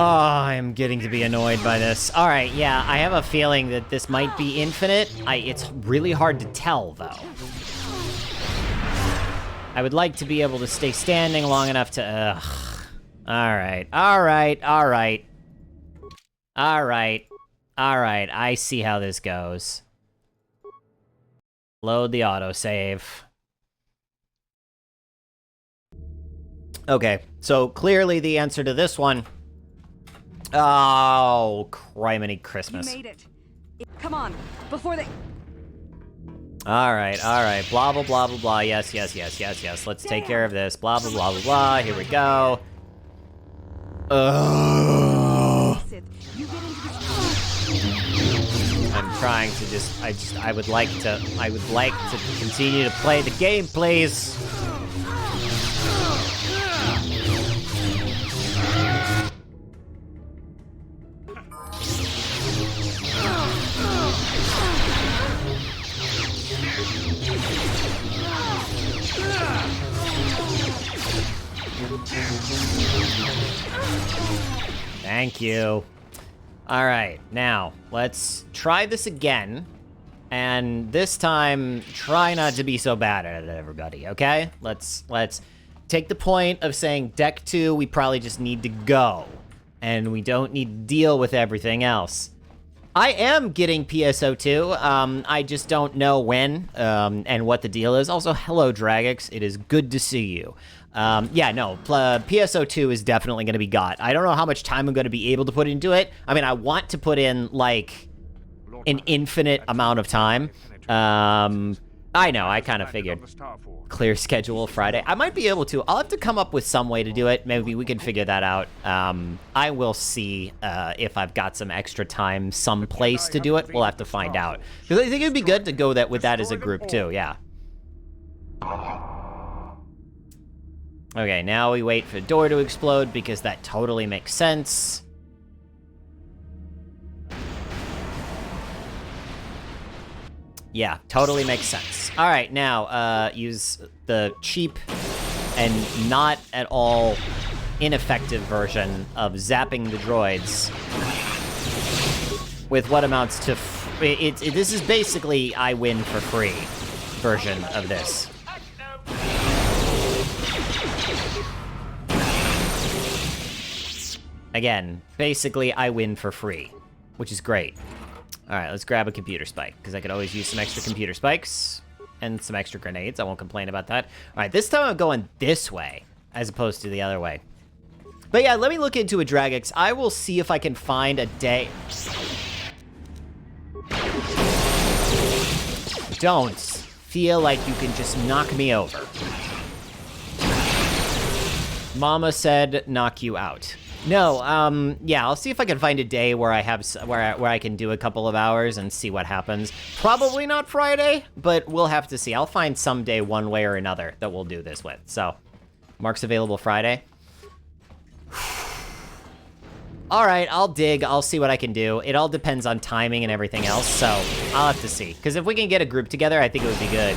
Oh, I'm getting to be annoyed by this. All right, yeah, I have a feeling that this might be infinite. It's really hard to tell, though. I would like to be able to stay standing long enough to... Ugh. All right, all right, all right. All right, all right, I see how this goes. Load the autosave. Okay, so clearly the answer to this one... Oh, criminy Christmas. You made it. Come on, before they... All right, blah, blah, blah, blah, blah, yes, yes, yes, yes, yes, let's take care of this, blah, blah, blah, blah, blah, here we go. I'm trying to I would like to continue to play the game, please. Thank you. All right, now let's try this again, and this time try not to be so bad at it, everybody. Okay? Let's take the point of saying deck 2. We probably just need to go, and we don't need to deal with everything else. I am getting PSO2. I just don't know when and what the deal is. Also, hello, Dragix. It is good to see you. Yeah, no, PSO2 is definitely going to be got. I don't know how much time I'm going to be able to put into it. I mean, I want to put in, like, an infinite amount of time. I know, I kind of figured. Clear schedule Friday. I might be able to. I'll have to come up with some way to do it. Maybe we can figure that out. I will see if I've got some extra time someplace to do it. We'll have to find out. Because I think it'd be good to go with that as a group, too, yeah. Okay, now we wait for the door to explode, because that totally makes sense. Yeah, totally makes sense. All right, now, use the cheap and not at all ineffective version of zapping the droids with what amounts to... this is basically I win for free version of this. Again, basically, I win for free, which is great. All right, let's grab a computer spike, because I could always use some extra computer spikes and some extra grenades. I won't complain about that. All right, this time I'm going this way, as opposed to the other way. But yeah, let me look into a Dragix. I will see if I can find a day... Don't feel like you can just knock me over. Mama said knock you out. No, yeah, I'll see if I can find a day where I have where I can do a couple of hours and see what happens. Probably not Friday, but we'll have to see. I'll find some day one way or another that we'll do this with. So, Mark's available Friday. All right, I'll dig. I'll see what I can do. It all depends on timing and everything else, so I'll have to see. Because if we can get a group together, I think it would be good.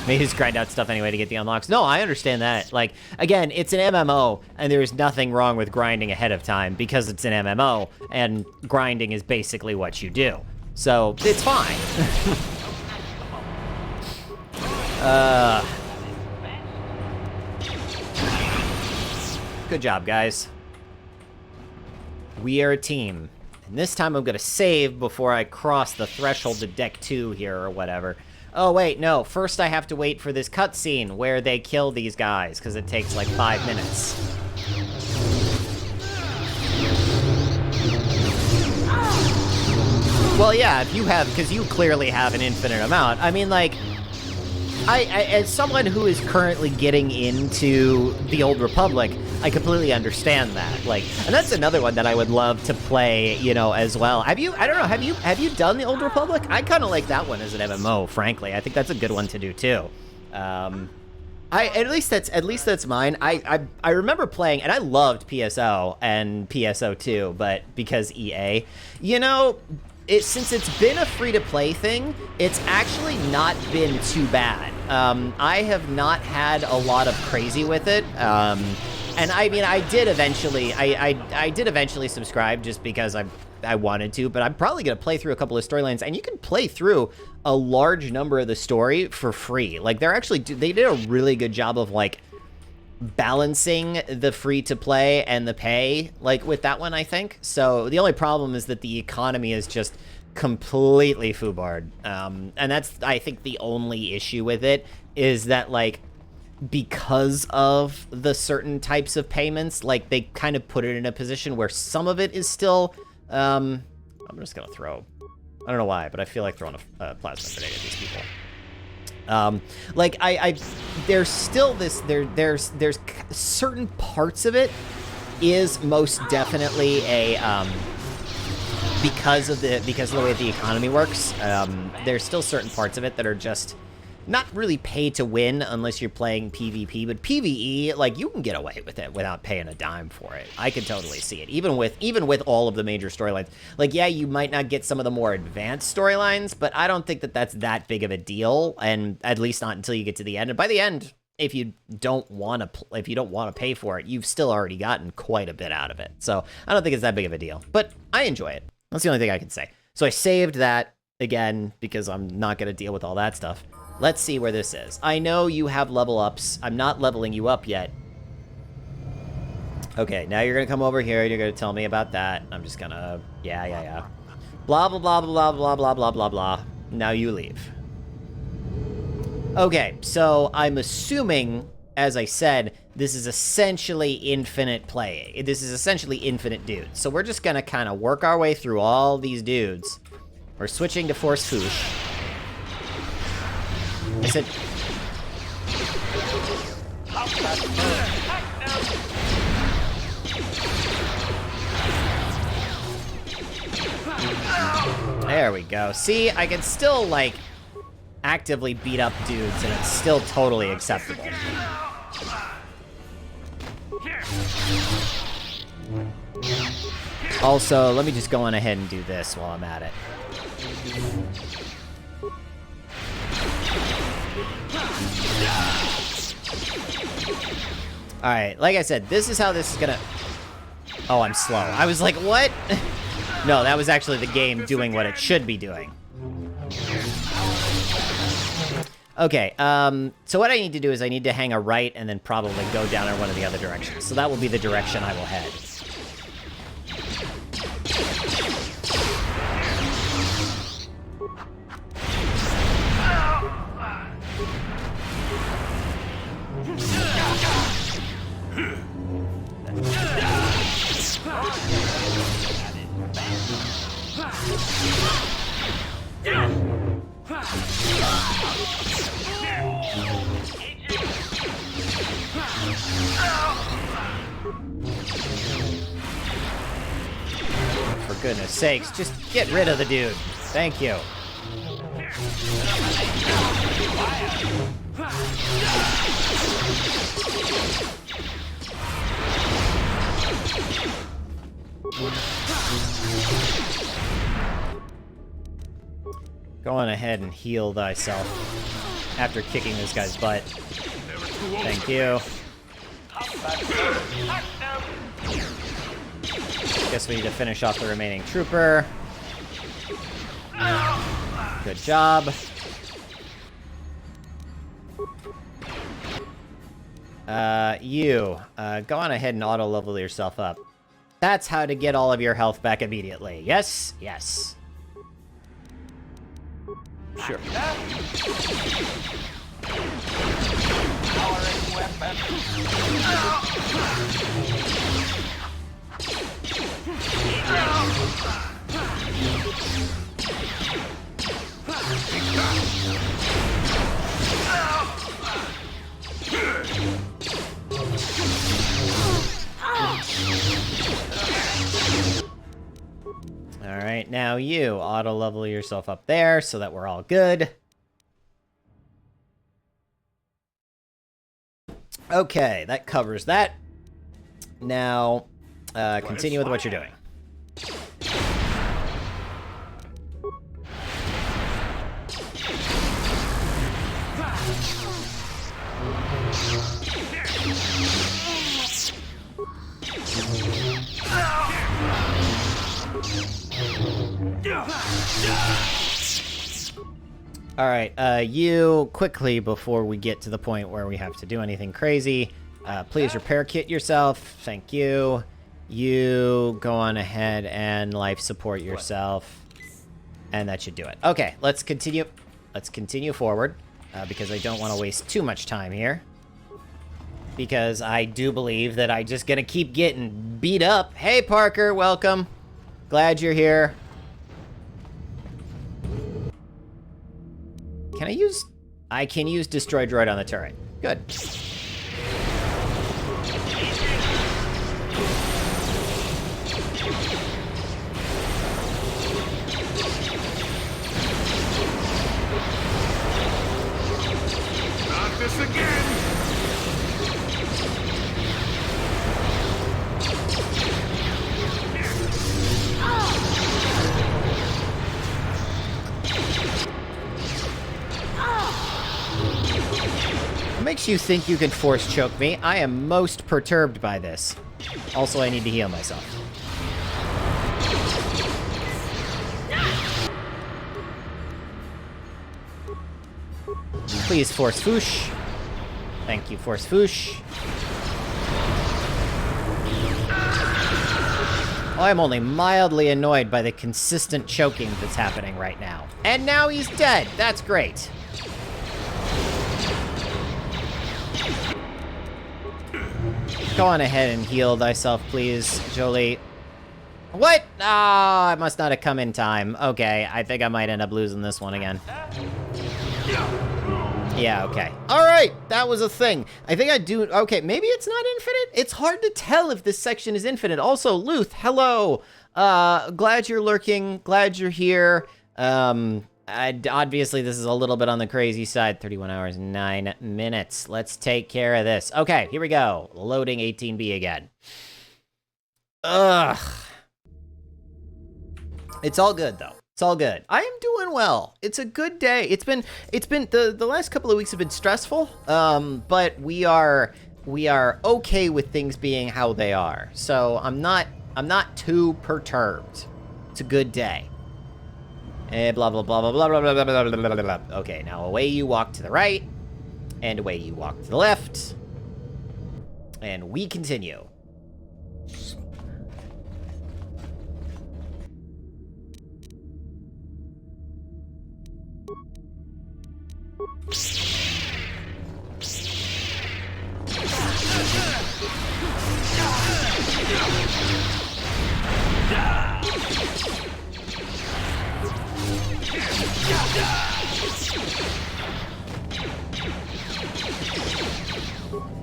Maybe just grind out stuff anyway to get the unlocks. No, I understand that. Like, again, it's an MMO, and there's nothing wrong with grinding ahead of time because it's an MMO, and grinding is basically what you do. So, it's fine. Good job, guys. We are a team. And this time I'm gonna save before I cross the threshold to deck 2 here or whatever. Oh, wait, no. First I have to wait for this cutscene where they kill these guys, because it takes like 5 minutes. Well, yeah, if you have, because you clearly have an infinite amount. I mean, like, I, as someone who is currently getting into the Old Republic, I completely understand that. Like, and that's another one that I would love to play, you know, as well. Have you? I don't know. Have you done the Old Republic? I kind of like that one as an MMO, frankly. I think that's a good one to do too. At least that's mine. I remember playing, and I loved PSO and PSO2, but because EA, you know. Since it's been a free-to-play thing, it's actually not been too bad. I have not had a lot of crazy with it. And I mean, I did eventually subscribe just because I wanted to, but I'm probably gonna play through a couple of storylines, and you can play through a large number of the story for free. Like, they did a really good job of, like, balancing the free to play and the pay, like with that one, I think. So the only problem is that the economy is just completely foobarred. And that's, I think, the only issue with it is that, like, because of the certain types of payments, like, they kind of put it in a position where some of it is still, I'm just gonna throw, I don't know why, but I feel like throwing a plasma grenade at these people. Like, there's still this, there's certain parts of it is most definitely a, because of the way the economy works, there's still certain parts of it that are just not really pay to win unless you're playing PvP, but PvE, like, you can get away with it without paying a dime for it. I can totally see it, even with all of the major storylines. Like, yeah, you might not get some of the more advanced storylines, but I don't think that that's that big of a deal, and at least not until you get to the end. And by the end, if you don't want to pay for it, you've still already gotten quite a bit out of it. So I don't think it's that big of a deal, but I enjoy it. That's the only thing I can say. So I saved that again because I'm not going to deal with all that stuff. Let's see where this is. I know you have level ups. I'm not leveling you up yet. Okay, now you're gonna come over here and you're gonna tell me about that. I'm just gonna, yeah. Blah, blah, blah, blah, blah, blah, blah, blah, blah. Now you leave. Okay, so I'm assuming, as I said, this is essentially infinite play. This is essentially infinite dudes. So we're just gonna kind of work our way through all these dudes. We're switching to Force Foosh. I said... There we go. See, I can still, like, actively beat up dudes, and it's still totally acceptable. Also, let me just go on ahead and do this while I'm at it. Alright, like I said, this is how this is gonna... Oh, I'm slow. I was like, what? No, that was actually the game doing what it should be doing. Okay, so what I need to do is I need to hang a right and then probably go down in one of the other directions. So that will be the direction I will head. for goodness sakes, just get rid of the dude. Thank you. Go on ahead and heal thyself after kicking this guy's butt. Thank you. Guess we need to finish off the remaining trooper. Good job. Go on ahead and auto-level yourself up. That's how to get all of your health back immediately. Yes? Yes. Sure. Alright, now you auto-level yourself up there so that we're all good. Okay, that covers that. Now, continue with what you're doing. Alright, you, quickly, before we get to the point where we have to do anything crazy, please repair kit yourself. Thank you. You go on ahead and life support yourself. And that should do it. Okay, let's continue. Let's continue forward, because I don't want to waste too much time here. Because I do believe that I'm just gonna keep getting beat up. Hey, Parker, welcome. Glad you're here. Can I use... I can use Destroy Droid on the turret. Good. Not this again! What makes you think you can force choke me? I am most perturbed by this. Also, I need to heal myself. Please, Force Foosh. Thank you, Force Foosh. Oh, I'm only mildly annoyed by the consistent choking that's happening right now. And now he's dead. That's great. Go on ahead and heal thyself, please, Jolie. What? Ah, I must not have come in time. Okay, I think I might end up losing this one again. Yeah, okay. Alright, that was a thing. I think I do... Okay, maybe it's not infinite? It's hard to tell if this section is infinite. Also, Luth, hello. Glad you're lurking. Glad you're here. Obviously, this is a little bit on the crazy side. 31 hours, 9 minutes. Let's take care of this. Okay, here we go. Loading 18B again. Ugh. It's all good, though. It's all good. I am doing well. It's a good day. It's been the last couple of weeks have been stressful. But we are okay with things being how they are. So I'm not too perturbed. It's a good day. Blah blah blah blah blah blah blah blah blah blah blah. Okay, now away you walk to the right, and away you walk to the left, and we continue.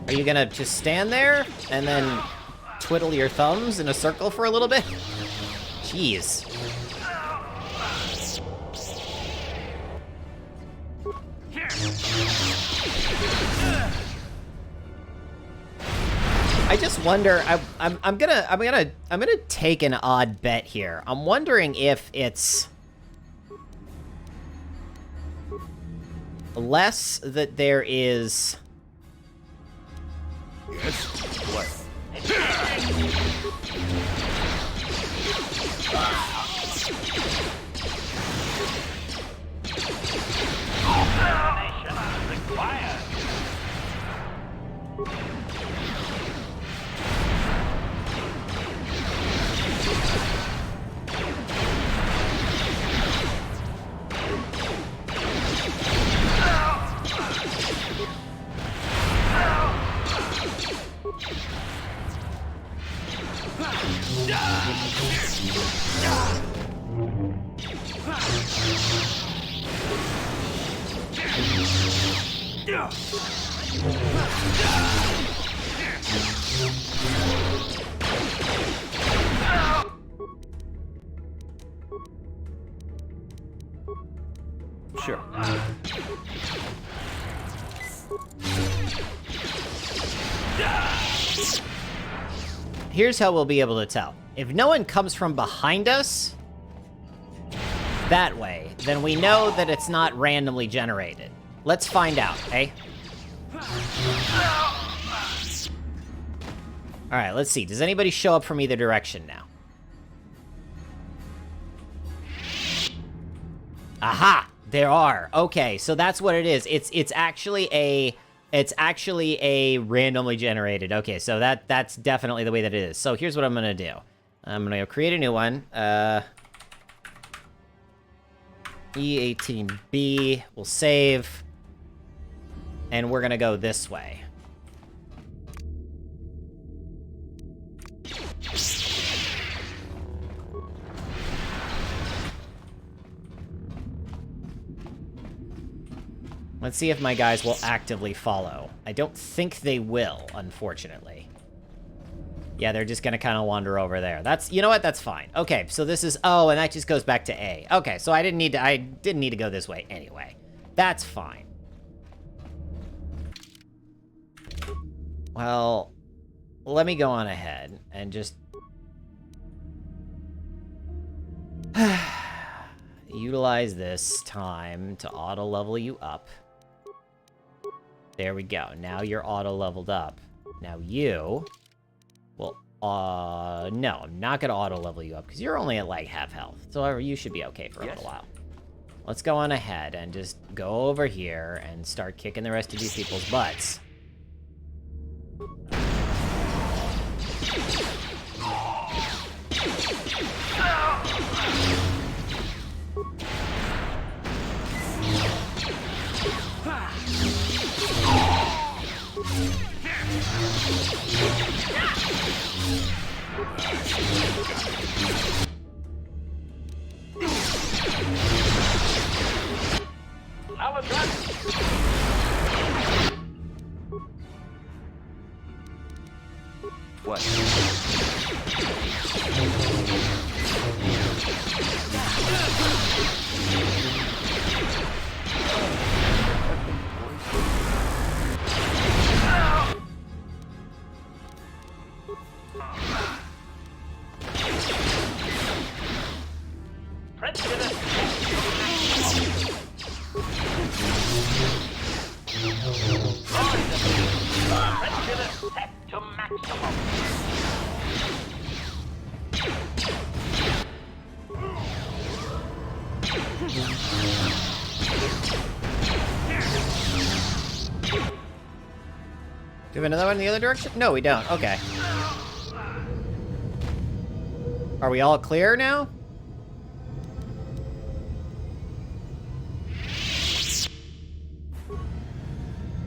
Are you gonna just stand there and then twiddle your thumbs in a circle for a little bit? Jeez. I just wonder. I'm gonna take an odd bet here. I'm wondering if it's less that there is. Yes? What? Sure. Here's how we'll be able to tell. If no one comes from behind us, that way, then we know that it's not randomly generated. Let's find out, eh? Alright, let's see. Does anybody show up from either direction now? Aha! There are. Okay, so that's what it is. It's actually a randomly generated. Okay, so that's definitely the way that it is. So here's what I'm gonna do. I'm gonna go create a new one. E18B. We'll save. And we're gonna go this way. Let's see if my guys will actively follow. I don't think they will, unfortunately. Yeah, they're just gonna kind of wander over there. That's, you know what? That's fine. Okay, so this is, oh, and that just goes back to A. Okay, so I didn't need to go this way anyway. That's fine. Well, let me go on ahead and just utilize this time to auto-level you up. There we go. Now you're auto-leveled up. Now you... Well, no, I'm not gonna auto-level you up, because you're only at, like, half health. So you should be okay for a little while. Let's go on ahead and just go over here and start kicking the rest of these people's butts. What? Do we have another one in the other direction? No, we don't. Okay. Are we all clear now?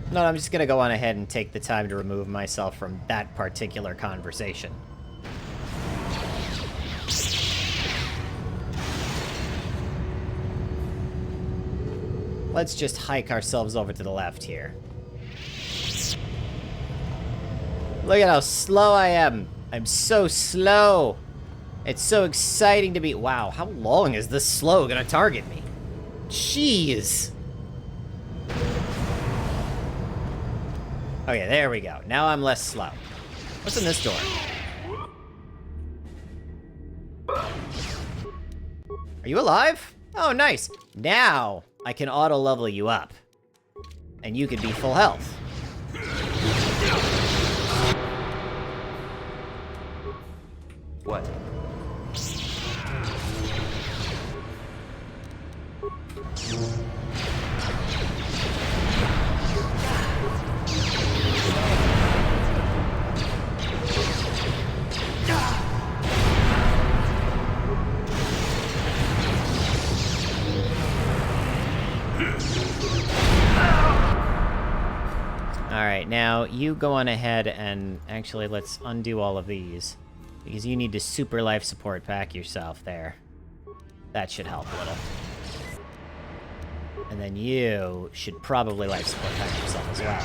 No, I'm just gonna go on ahead and take the time to remove myself from that particular conversation. Let's just hike ourselves over to the left here. Look at how slow I am. I'm so slow. It's so exciting to be... Wow, how long is this slow gonna target me? Jeez. Okay, there we go. Now I'm less slow. What's in this door? Are you alive? Oh, nice. Now I can auto-level you up. And you could be full health. What? Alright, now you go on ahead and actually let's undo all of these. Because you need to super life support pack yourself there. That should help a little. And then you should probably life support pack yourself as well.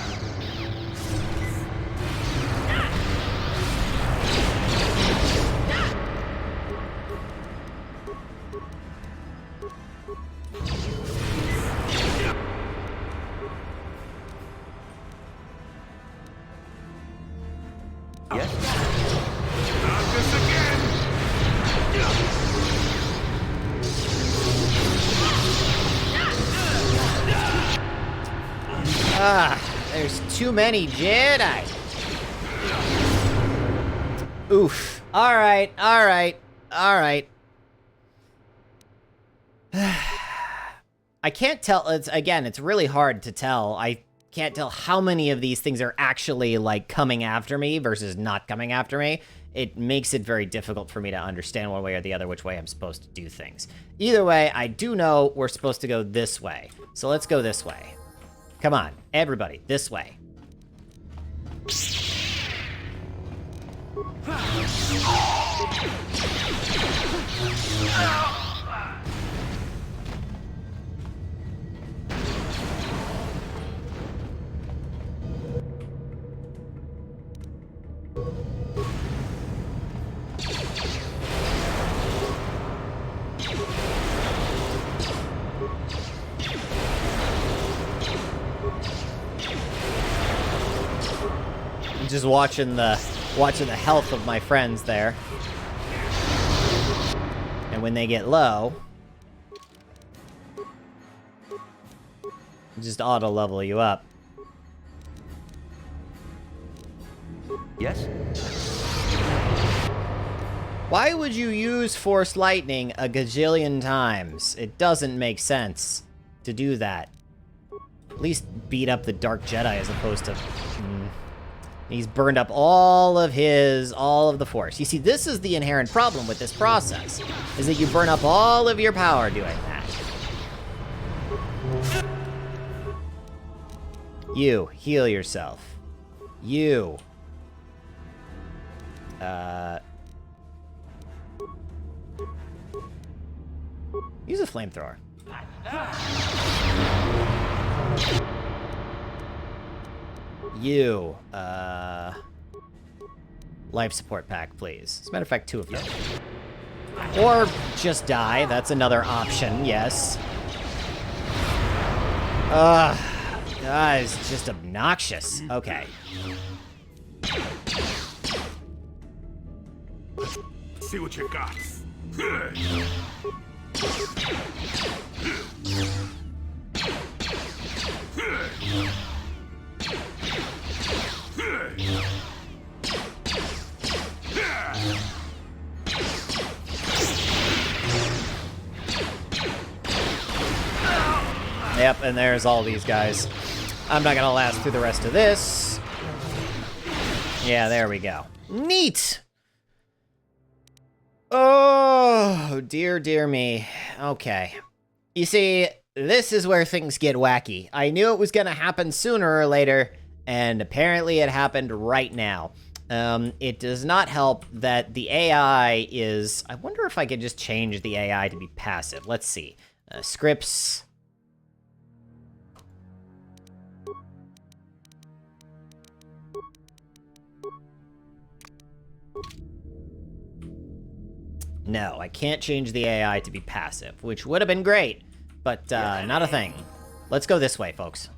There's too many Jedi. Oof. Alright, alright, alright. I can't tell, it's really hard to tell. I can't tell how many of these things are actually, like, coming after me versus not coming after me. It makes it very difficult for me to understand one way or the other which way I'm supposed to do things. Either way, I do know we're supposed to go this way. So let's go this way. Come on, everybody, this way. Just watching the health of my friends there. And when they get low, just auto level you up. Yes? Why would you use Force Lightning a gajillion times? It doesn't make sense to do that. At least beat up the Dark Jedi as opposed to... He's burned up all of the Force. You see, this is the inherent problem with this process, is that you burn up all of your power doing that. You, heal yourself. You. Use a flamethrower. You, life support pack, please. As a matter of fact, 2 of them. Or just die, that's another option, yes. That is just obnoxious. Okay. See what you got. Yep, and there's all these guys. I'm not gonna last through the rest of this. Yeah, there we go. Neat! Oh, dear, dear me. Okay. You see, this is where things get wacky. I knew it was gonna happen sooner or later, and apparently it happened right now. It does not help that the AI is... I wonder if I could just change the AI to be passive. Let's see. Scripts... No, I can't change the AI to be passive, which would have been great, but not a thing. Let's go this way, folks.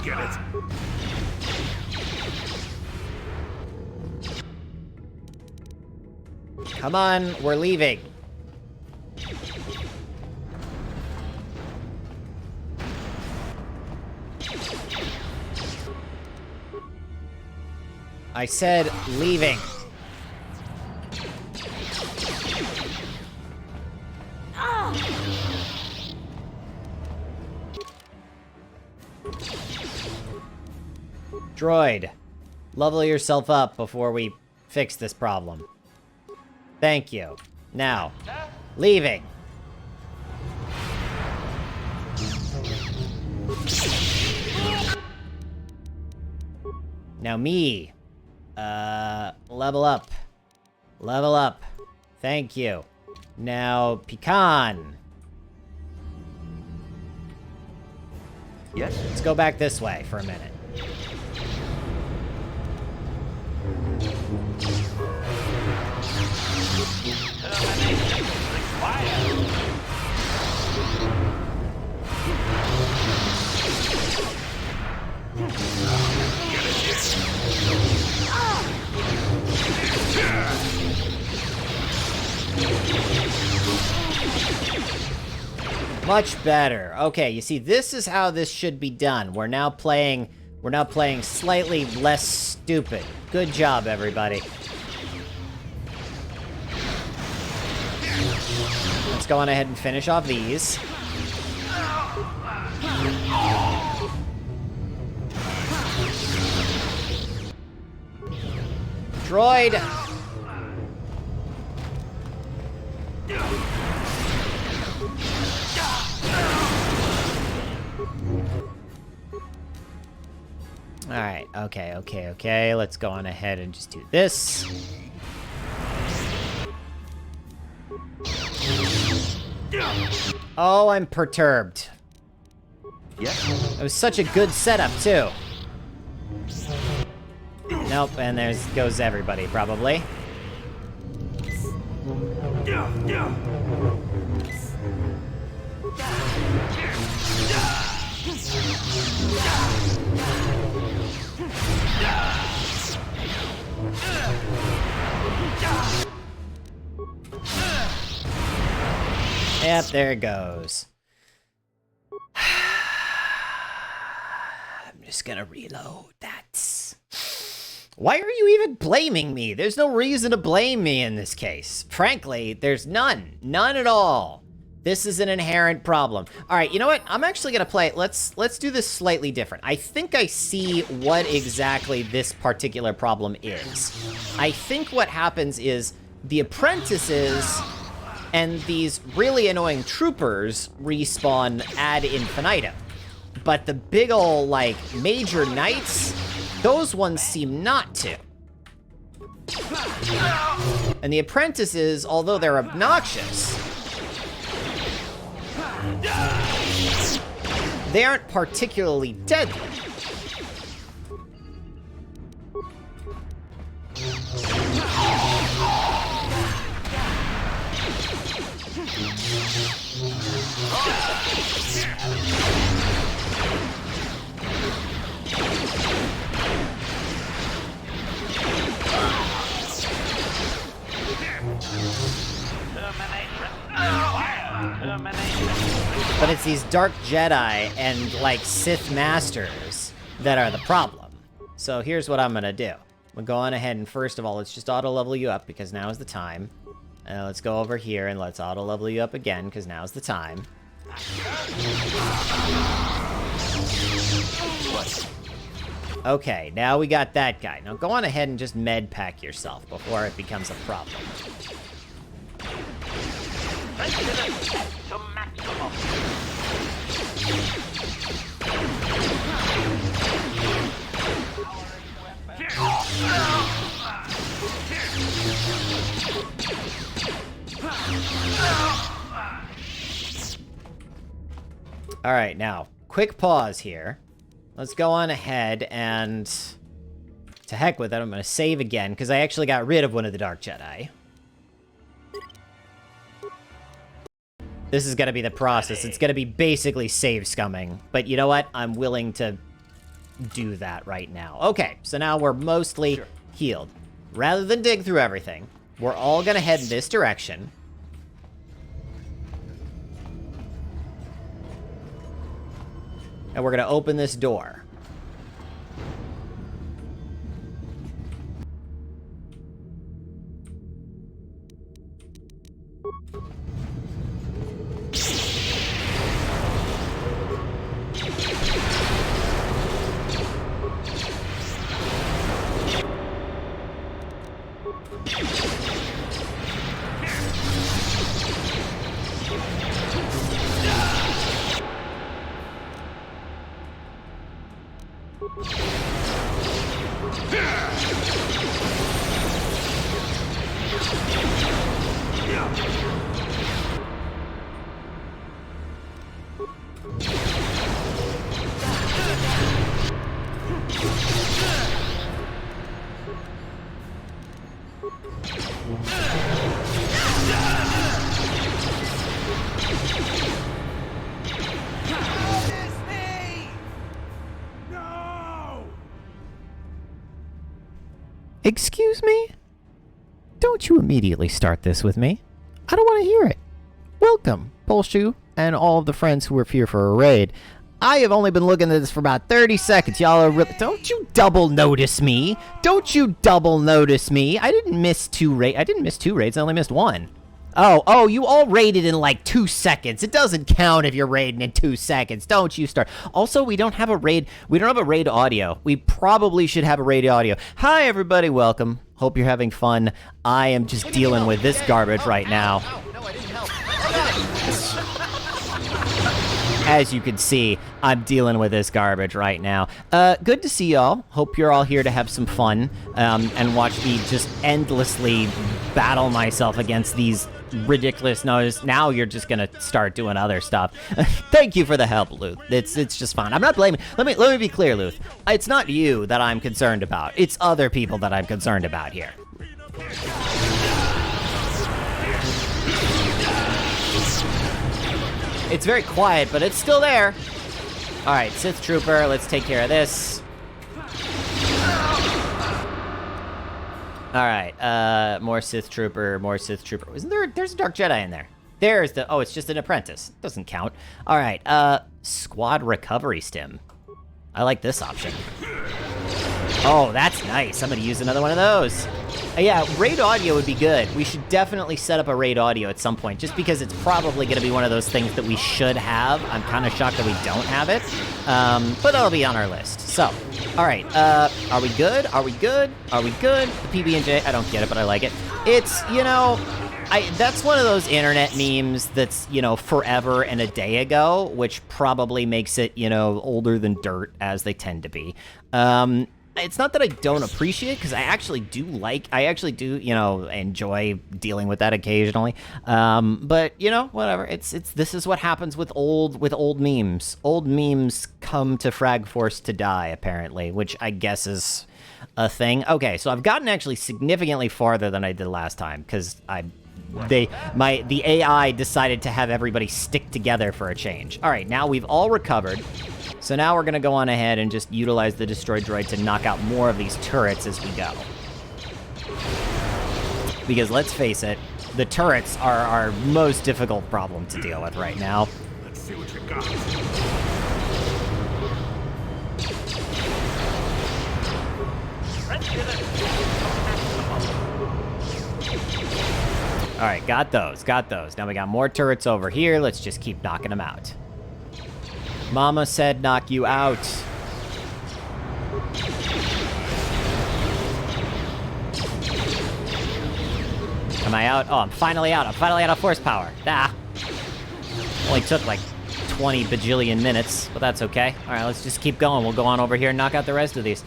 Get it. Come on, we're leaving. I said leaving. Droid, level yourself up before we fix this problem. Thank you. Now, leaving. Now me. Level up. Level up. Thank you. Now, Pecan. Yes? Let's go back this way for a minute. Much better. Okay, you see, this is how this should be done. We're now playing slightly less stupid. Good job, everybody. Let's go on ahead and finish off these. Droid! Alright, okay. Let's go on ahead and just do this. Oh, I'm perturbed. Yes? It was such a good setup, too. Nope, and there goes everybody, probably. Yep, there it goes. I'm just gonna reload that. Why are you even blaming me? There's no reason to blame me in this case. Frankly, there's none. None at all. This is an inherent problem. All right, you know what? I'm actually gonna play, let's do this slightly different. I think I see what exactly this particular problem is. I think what happens is the apprentices and these really annoying troopers respawn ad infinitum. But the big ol', like, major knights, those ones seem not to. And the apprentices, although they're obnoxious, they aren't particularly deadly. But it's these dark Jedi and, like, Sith Masters that are the problem. So here's what I'm gonna do. We'll go on ahead and first of all, let's just auto-level you up because now is the time. Let's go over here and let's auto-level you up again because now's the time. Okay, now we got that guy. Now go on ahead and just med pack yourself before it becomes a problem. All right, now, quick pause here. Let's go on ahead and... To heck with it, I'm going to save again, because I actually got rid of one of the Dark Jedi. This is going to be the process. It's going to be basically save scumming. But you know what? I'm willing to do that right now. Okay, so now we're mostly healed. Rather than dig through everything, we're all going to head in this direction. And we're going to open this door. Excuse me? Don't you immediately start this with me. I don't want to hear it. Welcome, Polshu, and all of the friends who are here for a raid. I have only been looking at this for about 30 seconds. Y'all are really... Don't you double notice me. Don't you double notice me. I didn't miss two raids. I didn't miss 2 raids. I only missed 1. Oh, you all raided in like 2 seconds. It doesn't count if you're raiding in 2 seconds. Don't you start. Also, we don't have a raid. We don't have a raid audio. We probably should have a raid audio. Hi, everybody. Welcome. Hope you're having fun. I am just dealing with this garbage right now. No, I didn't help. As you can see, I'm dealing with this garbage right now. Good to see y'all. Hope you're all here to have some fun and watch me just endlessly battle myself against these ridiculous noise. Now you're just gonna start doing other stuff. Thank you for the help, Luth. It's just fun. I'm not blaming. Let me be clear, Luth. It's not you that I'm concerned about. It's other people that I'm concerned about here. It's very quiet, but it's still there. All right, Sith Trooper, let's take care of this. All right, more Sith Trooper, more Sith Trooper. Isn't there? There's a Dark Jedi in there. There's the. Oh, it's just an apprentice. Doesn't count. All right, Squad Recovery Stim. I like this option. Oh, that's nice. I'm gonna use another one of those. Yeah, raid audio would be good. We should definitely set up a raid audio at some point, just because it's probably gonna be one of those things that we should have. I'm kind of shocked that we don't have it, but that'll be on our list. So, all right, are we good? Are we good? Are we good? The PB&J, I don't get it, but I like it. It's, you know, that's one of those internet memes that's, you know, forever and a day ago, which probably makes it, you know, older than dirt, as they tend to be. It's not that I don't appreciate, because I actually do, you know, enjoy dealing with that occasionally. But, you know, whatever. This is what happens with old memes. Old memes come to Frag Force to die, apparently, which I guess is a thing. Okay, so I've gotten actually significantly farther than I did last time, because the AI decided to have everybody stick together for a change. All right, now we've all recovered. So now we're going to go on ahead and just utilize the destroyed droid to knock out more of these turrets as we go. Because let's face it, the turrets are our most difficult problem to deal with right now. Let's see what you got. All right, got those. Now we got more turrets over here. Let's just keep knocking them out. Mama said knock you out. Am I out? Oh, I'm finally out. I'm finally out of force power. Only took like 20 bajillion minutes, but that's okay. All right, let's just keep going. We'll go on over here and knock out the rest of these.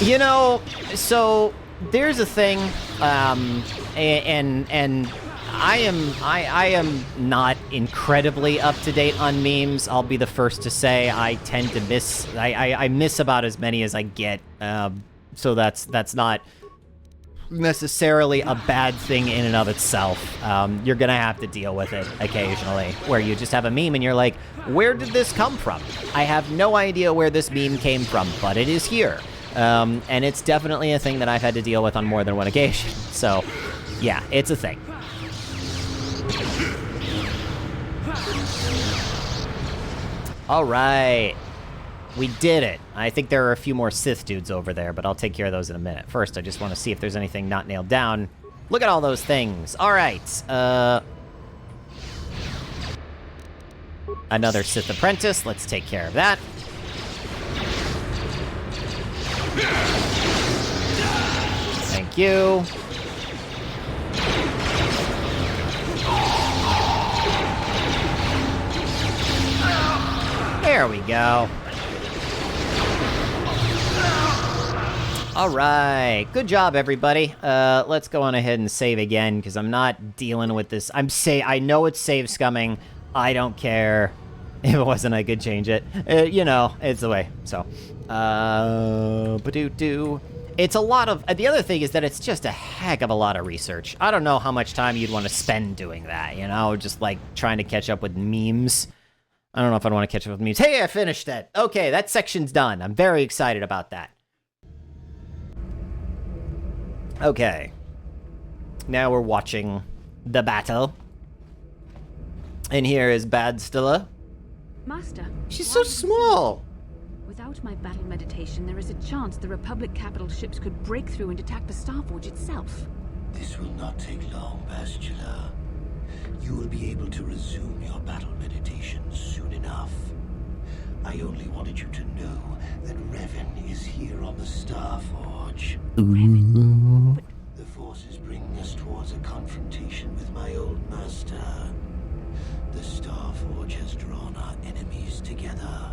You know, so there's a thing, and I am not incredibly up to date on memes. I'll be the first to say I tend to miss. I miss about as many as I get. So that's not necessarily a bad thing in and of itself. You're gonna have to deal with it occasionally, where you just have a meme and you're like, where did this come from? I have no idea where this meme came from, but it is here. And it's definitely a thing that I've had to deal with on more than one occasion. So, yeah, it's a thing. All right. We did it. I think there are a few more Sith dudes over there, but I'll take care of those in a minute. First, I just want to see if there's anything not nailed down. Look at all those things. All right. Another Sith apprentice. Let's take care of that. Thank you. There we go. All right, good job, everybody. Let's go on ahead and save again, because I'm not dealing with this. I know it's save scumming. I don't care. If it wasn't, I could change it. You know, it's the way. So, it's a lot of. The other thing is that it's just a heck of a lot of research. I don't know how much time you'd want to spend doing that. You know, just like trying to catch up with memes. I don't know if I'd want to catch up with memes. Hey, I finished it. Okay, that section's done. I'm very excited about that. Okay. Now we're watching the battle. And here is Bastila. Master. She's so small. Without my battle meditation, there is a chance the Republic capital ships could break through and attack the Starforge itself. This will not take long, Bastila. You will be able to resume your battle meditation soon enough. I only wanted you to know that Revan is here on the Starforge. The Force is bringing us towards a confrontation with my old master. The Starforge has drawn our enemies together,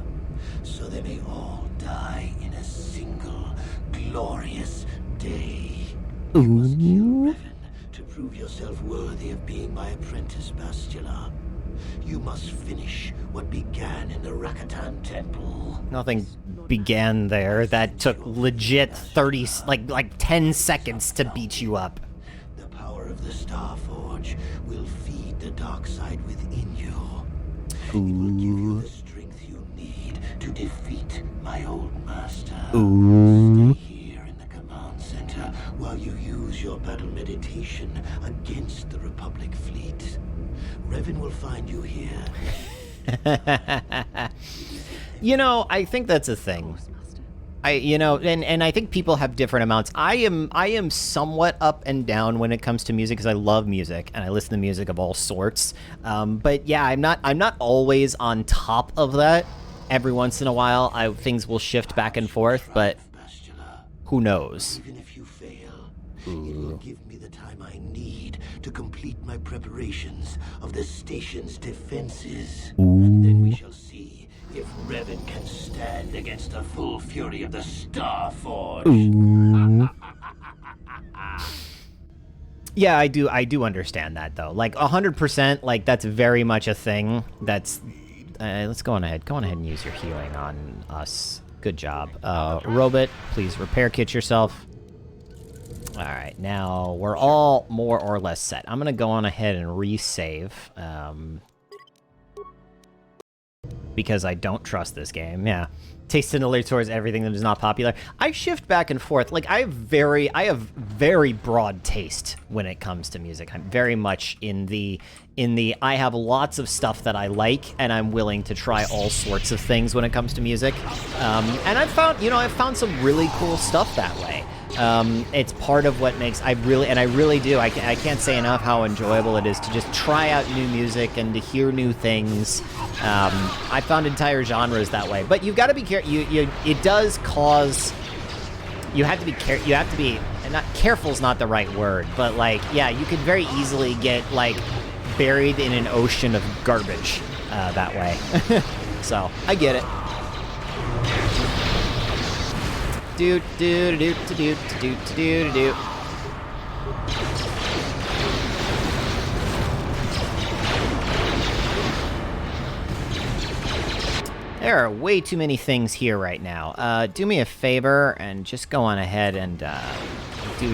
so they may all die in a single glorious day. You must kill Revan to prove yourself worthy of being my apprentice, Bastila. You must finish what began in the Rakatan Temple. Nothing began there. That took legit 30, like 10 seconds to beat you up. The power of the Starforge will feed the dark side within you. It will give you the strength you need to defeat my old master. Stay here in the command center while you use your battle meditation against the Republic fleet. Revan will find you here. You know, I think that's a thing. And I think people have different amounts. I am somewhat up and down when it comes to music, because I love music and I listen to music of all sorts. But yeah, I'm not always on top of that. Every once in a while, things will shift back and forth, but who knows? Even if you fail, it will give me the time I need to complete my preparations of the station's defenses. And then we shall see if Revan can stand against the full fury of the Starforge. Yeah, I do understand that, though. Like 100%, like that's very much a thing. That's let's go on ahead and use your healing on us. Good job. Robot, please repair kit yourself. All right, now we're all more or less set. I'm gonna go on ahead and resave, because I don't trust this game. Yeah, taste and alert towards everything that is not popular. I shift back and forth. Like I have very broad taste when it comes to music. I'm very much in the I have lots of stuff that I like, and I'm willing to try all sorts of things when it comes to music. And I've found some really cool stuff that way. It's part of what makes I really do. I can't say enough how enjoyable it is to just try out new music and to hear new things. I found entire genres that way. But you've got to be careful. It does cause. You have to be careful. You have to be. Not careful's not the right word, but like, yeah, you could very easily get like buried in an ocean of garbage that way. So I get it. Do do do do do do do do do. There are way too many things here right now. Do me a favor and just go on ahead and do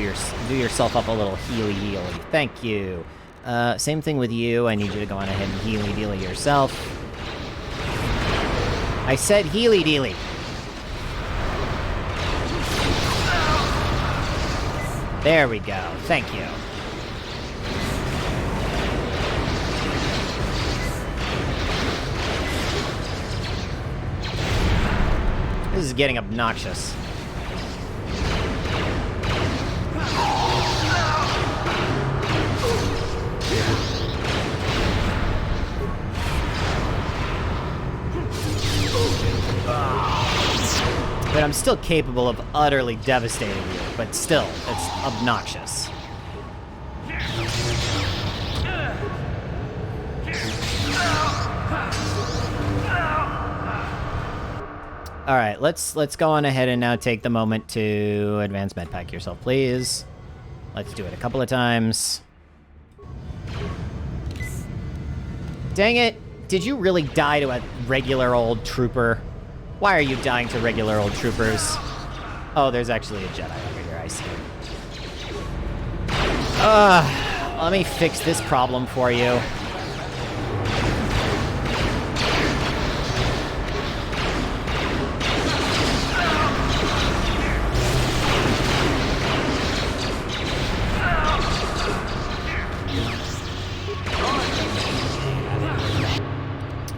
yourself up a little healy. Thank you. Same thing with you. I need you to go on ahead and healy yourself. I said healy. There we go. Thank you. This is getting obnoxious. But I'm still capable of utterly devastating you, but still, it's obnoxious. All right, let's go on ahead and now take the moment to advance medpack yourself, please. Let's do it a couple of times. Dang it! Did you really die to a regular old trooper? Why are you dying to regular old troopers? Oh, there's actually a Jedi over here, I see. Let me fix this problem for you.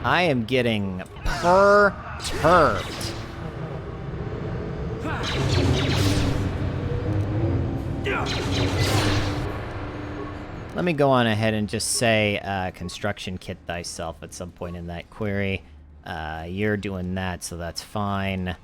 I am getting perturbed. Let me go on ahead and just say, construction kit thyself at some point in that query. You're doing that, so that's fine.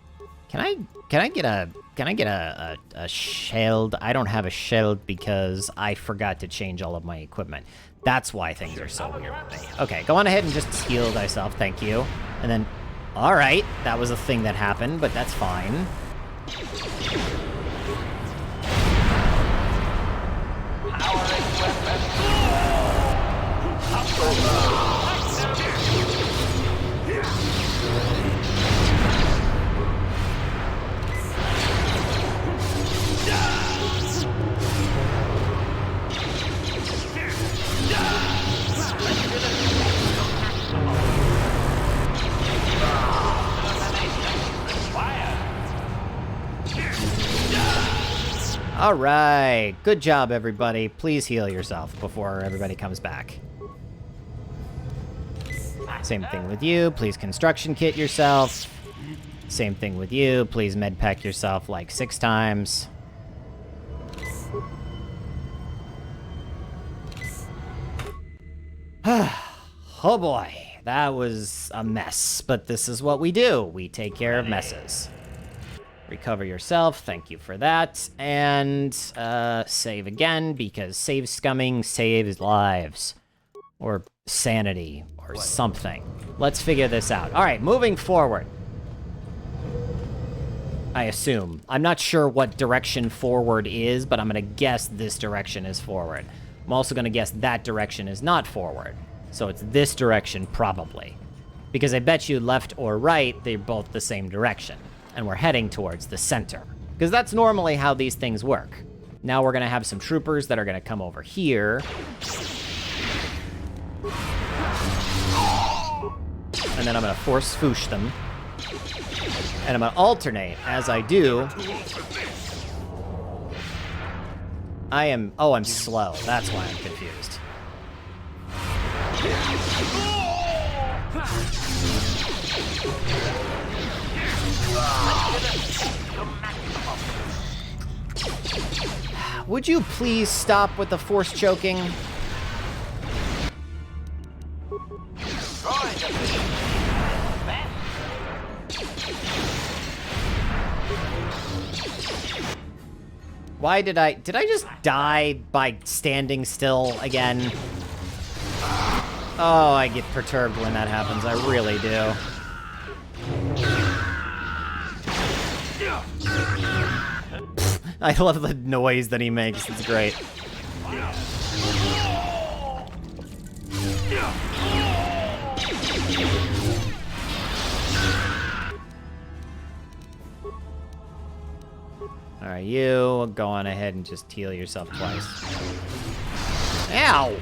Can I get a shield? I don't have a shield because I forgot to change all of my equipment. That's why things are so weird with me. Okay, go on ahead and just heal thyself, thank you. And then, all right, that was a thing that happened, but that's fine. All right, good job, everybody. Please heal yourself before everybody comes back. Same thing with you. Please construction kit yourself. Same thing with you. Please med pack yourself like 6 times. Oh boy, that was a mess, but this is what we do. We take care of messes. Recover yourself, thank you for that. And save again, because save scumming saves lives. Or sanity, or something. Let's figure this out. All right, moving forward. I assume. I'm not sure what direction forward is, but I'm gonna guess this direction is forward. I'm also gonna guess that direction is not forward. So it's this direction, probably. Because I bet you left or right, they're both the same direction. And we're heading towards the center. Because that's normally how these things work. Now we're gonna have some troopers that are gonna come over here. And then I'm gonna force swoosh them. And I'm gonna alternate as I do. I'm slow. That's why I'm confused. Would you please stop with the force choking? Why did I just die by standing still again? Oh, I get perturbed when that happens, I really do. I love the noise that he makes, it's great. Alright, you go on ahead and just heal yourself twice. Ow!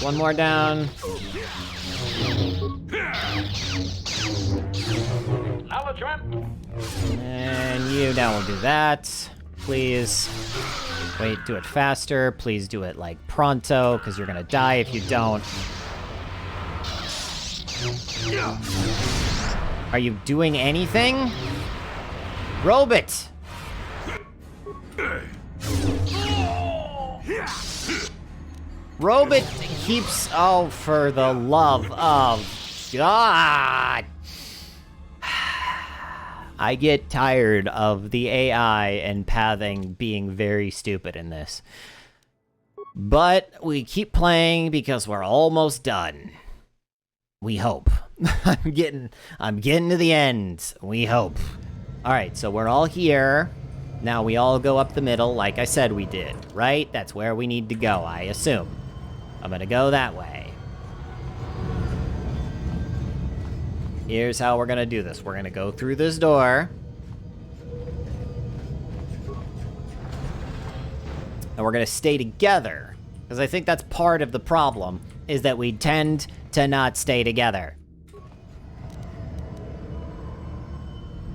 One more down. And you now will do that. Please. Wait, do it faster. Please do it like pronto, because you're gonna die if you don't. Are you doing anything? Robot! Robot keeps... Oh, for the love of God! I get tired of the AI and pathing being very stupid in this. But we keep playing because we're almost done. We hope. I'm getting to the end. We hope. Alright, so we're all here. Now we all go up the middle like I said we did, right? That's where we need to go, I assume. I'm gonna go that way. Here's how we're gonna do this. We're gonna go through this door. And we're gonna stay together. Because I think that's part of the problem, is that we tend to not stay together.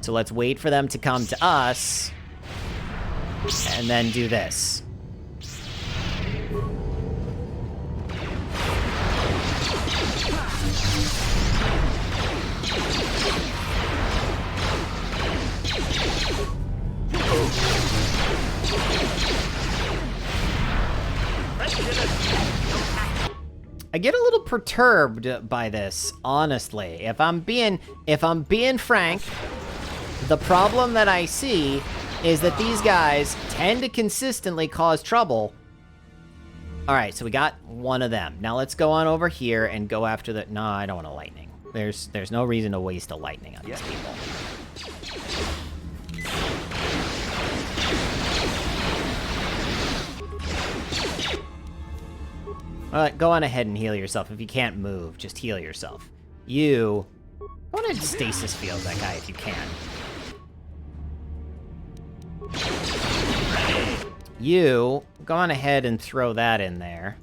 So let's wait for them to come to us. And then do this. I get a little perturbed by this, honestly. If I'm being frank, the problem that I see is that these guys tend to consistently cause trouble. Alright, so we got one of them. Now let's go on over here and go after the... No, I don't want a lightning. There's no reason to waste a lightning on these people. Alright, go on ahead and heal yourself. If you can't move, just heal yourself. You... Go on and stasis field that guy if you can. You, go on ahead and throw that in there.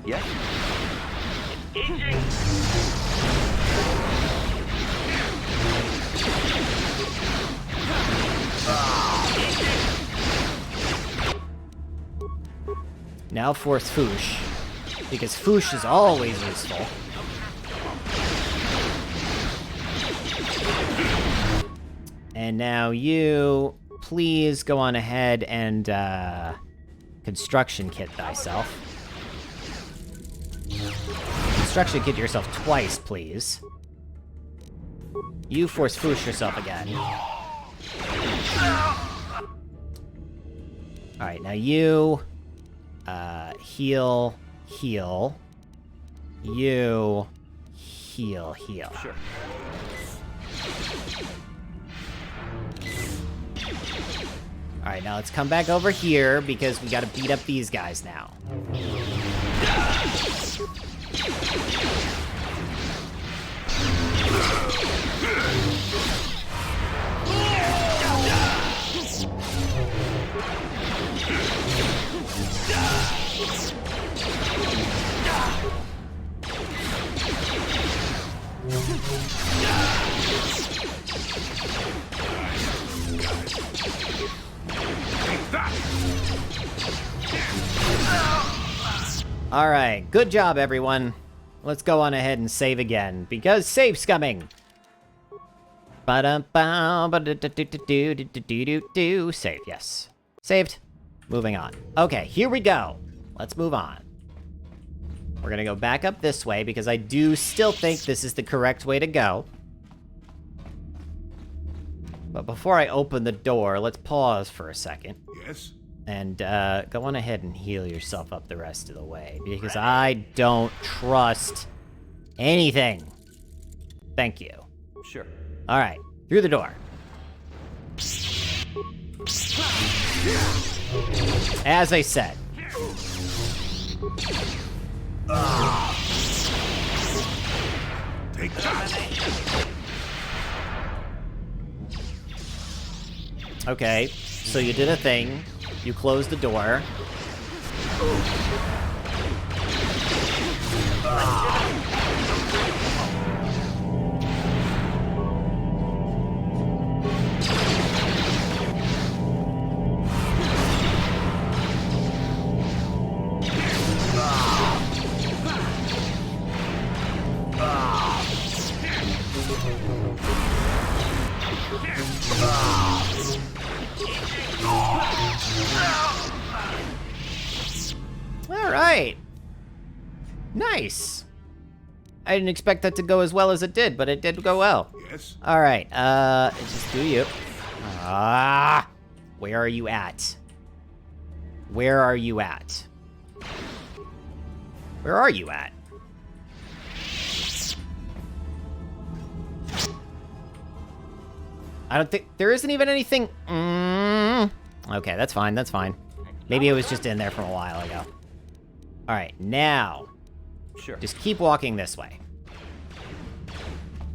Yes. Now force Foosh, because Foosh is always useful. And now you, please go on ahead and construction kit thyself. Construction kit yourself twice, please. You force Foosh yourself again. Alright, now you... heal. You... heal. Sure. Alright, now let's come back over here, because we gotta beat up these guys now. Alright, good job, everyone. Let's go on ahead and save again, because save's coming! Save, yes. Saved. Moving on. Okay, here we go. Let's move on. We're gonna go back up this way, because I do still think this is the correct way to go. But before I open the door, let's pause for a second. Yes? And go on ahead and heal yourself up the rest of the way, because I don't trust Anything. Thank you. Sure. All right, through the door. As I said. Take that. Okay, so you did a thing. You closed the door. All right. Nice. I didn't expect that to go as well as it did, but it did go well. Yes? All right, just do you. Where are you at? Where are you at? Where are you at? I don't think there isn't even anything. Okay, that's fine. That's fine. Maybe it was just in there from a while ago. All right, now. Sure. Just keep walking this way.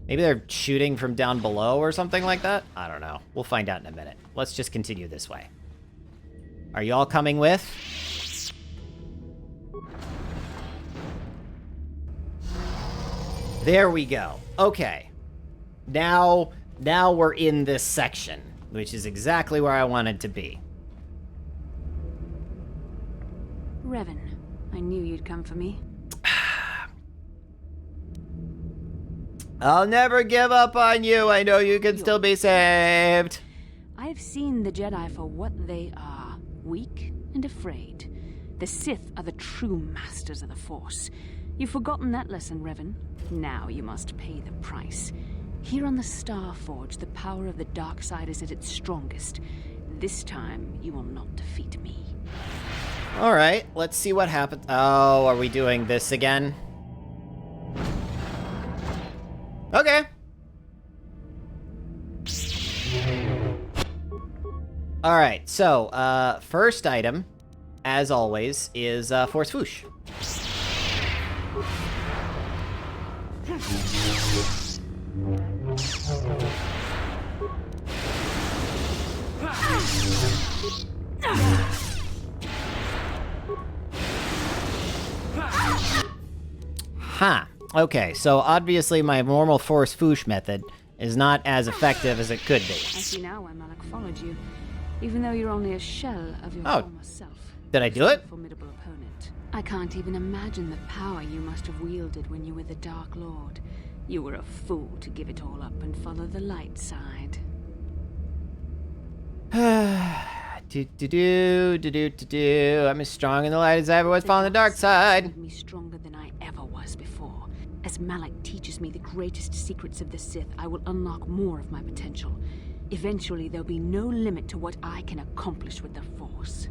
Maybe they're shooting from down below or something like that? I don't know. We'll find out in a minute. Let's just continue this way. Are you all coming with? There we go. Okay. Now we're in this section, which is exactly where I wanted to be. Revan, I knew you'd come for me. I'll never give up on you. I know you can still be saved. I've seen the Jedi for what they are, weak and afraid. The Sith are the true masters of the Force. You've forgotten that lesson, Revan. Now you must pay the price. Here on the Star Forge, the power of the dark side is at its strongest. This time, you will not defeat me. All right, let's see what happens. Oh, are we doing this again? Okay. All right, so, first item, as always, is Force Swoosh. Huh. Okay, so obviously my normal Force Swoosh method is not as effective as it could be. I see now why Malak followed you, even though you're only a shell of your Oh, former self. did I do it? A formidable opponent. I can't even imagine the power you must have wielded when you were the Dark Lord. You were a fool to give it all up and follow the light side. I'm as strong in the light as I ever was following the dark side. Made me stronger than I ever was before. As Malak teaches me the greatest secrets of the Sith, I will unlock more of my potential. Eventually, there'll be no limit to what I can accomplish with the Force.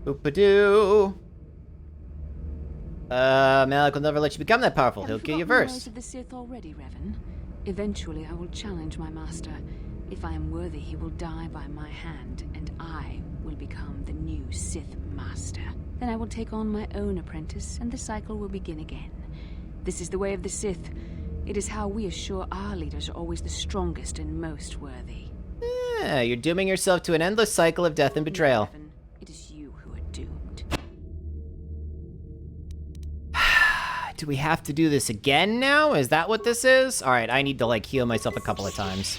Boop-a-doo. Malak will never let you become that powerful. He'll kill you Have you forgotten the ways first. of the Sith already, Revan? Eventually, I will challenge my master. If I am worthy, he will die by my hand, and I will become the new Sith Master. Then I will take on my own apprentice, and the cycle will begin again. This is the way of the Sith. It is how we assure our leaders are always the strongest and most worthy. Yeah, you're dooming yourself to an endless cycle of death and betrayal. Revan, it is you who are doomed. Do we have to do this again now? Is that what this is? All right, I need to, like, heal myself a couple of times.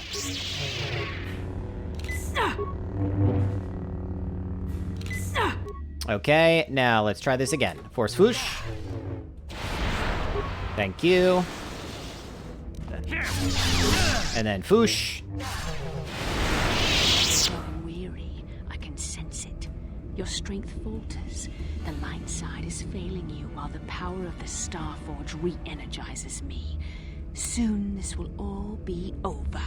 Okay, now let's try this again. Force Swoosh. Thank you. And then Foosh. Growing weary, I can sense it. Your strength falters. The light side is failing you while the power of the Star Forge re-energizes me. Soon this will all be over.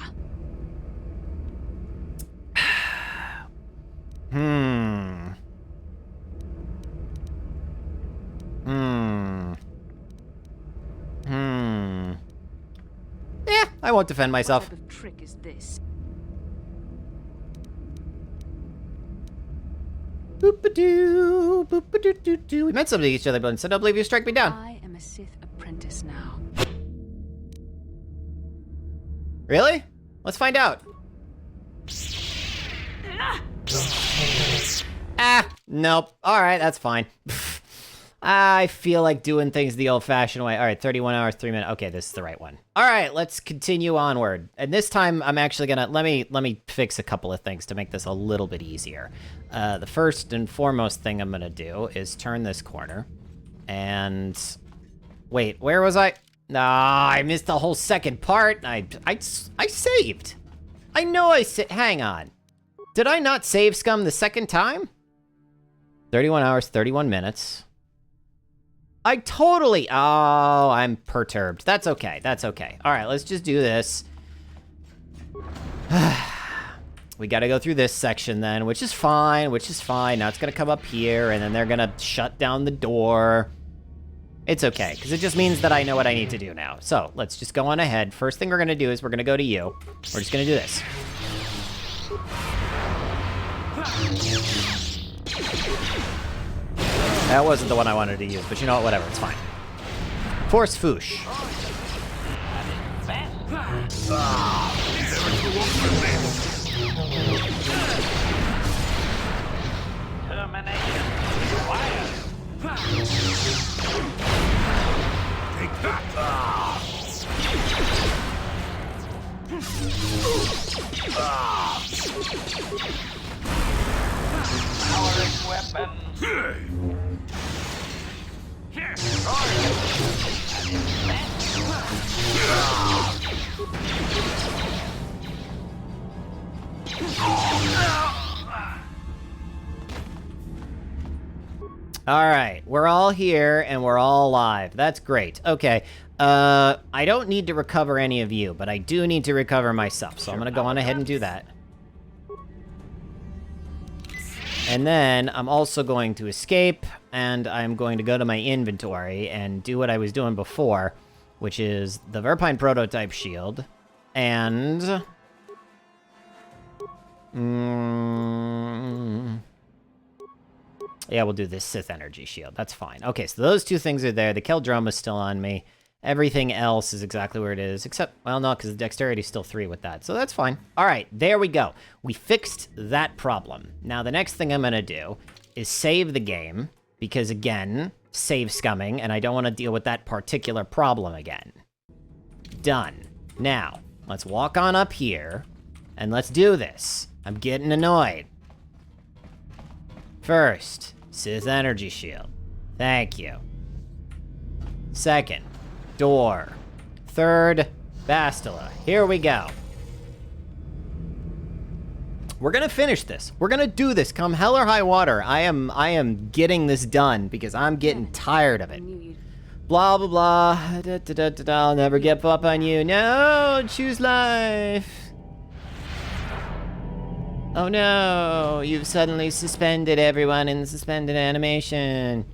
I won't defend myself. What type of trick is this? Boop-a-doo, boop-a-doo-doo-doo. We meant something to each other, but instead I believe you strike me down. I am a Sith apprentice now. Really? Let's find out. Ah, nope. All right, that's fine. I feel like doing things the old-fashioned way. All right, 31 hours, 3 minutes. Okay, this is the right one. All right, let's continue onward. And this time, I'm actually gonna let me fix a couple of things to make this a little bit easier. The first and foremost thing I'm gonna do is turn this corner, and wait, where was I? No, I missed the whole second part. I saved. I know I hang on. Did I not save scum the second time? 31 hours, 31 minutes. I totally, oh, I'm perturbed. That's okay, that's okay. All right, let's just do this. We gotta go through this section then, which is fine, Now it's gonna come up here, and then they're gonna shut down the door. It's okay, because it just means that I know what I need to do now. So, let's just go on ahead. First thing we're gonna do is we're gonna go to you. We're just gonna do this. That wasn't the one I wanted to use, but you know what, whatever, it's fine. Force Foosh. Termination required. Take that! Powering weapon. All right, we're all here and we're all alive. That's great. Okay, I don't need to recover any of you, but I do need to recover myself, so I'm gonna go on ahead and do that. And then I'm also going to escape, and I'm going to go to my inventory and do what I was doing before, which is the Verpine prototype shield, and... yeah, we'll do this Sith energy shield. That's fine. Okay, so those two things are there. The Keldroma is still on me. Everything else is exactly where it is, except, well, no, because the dexterity is still 3 with that, so that's fine. All right, there we go. We fixed that problem. Now, the next thing I'm going to do is save the game, because, again, save scumming, and I don't want to deal with that particular problem again. Done. Now, let's walk on up here, and let's do this. I'm getting annoyed. First, Sith energy shield. Thank you. Second, door. Third, Bastila. Here we go. We're gonna finish this. We're gonna do this, come hell or high water. I am getting this done because I'm getting tired of it. Blah, blah, blah. Da, da, da, da, da. I'll never give up on you. No, choose life. Oh no, you've suddenly suspended everyone in the suspended animation.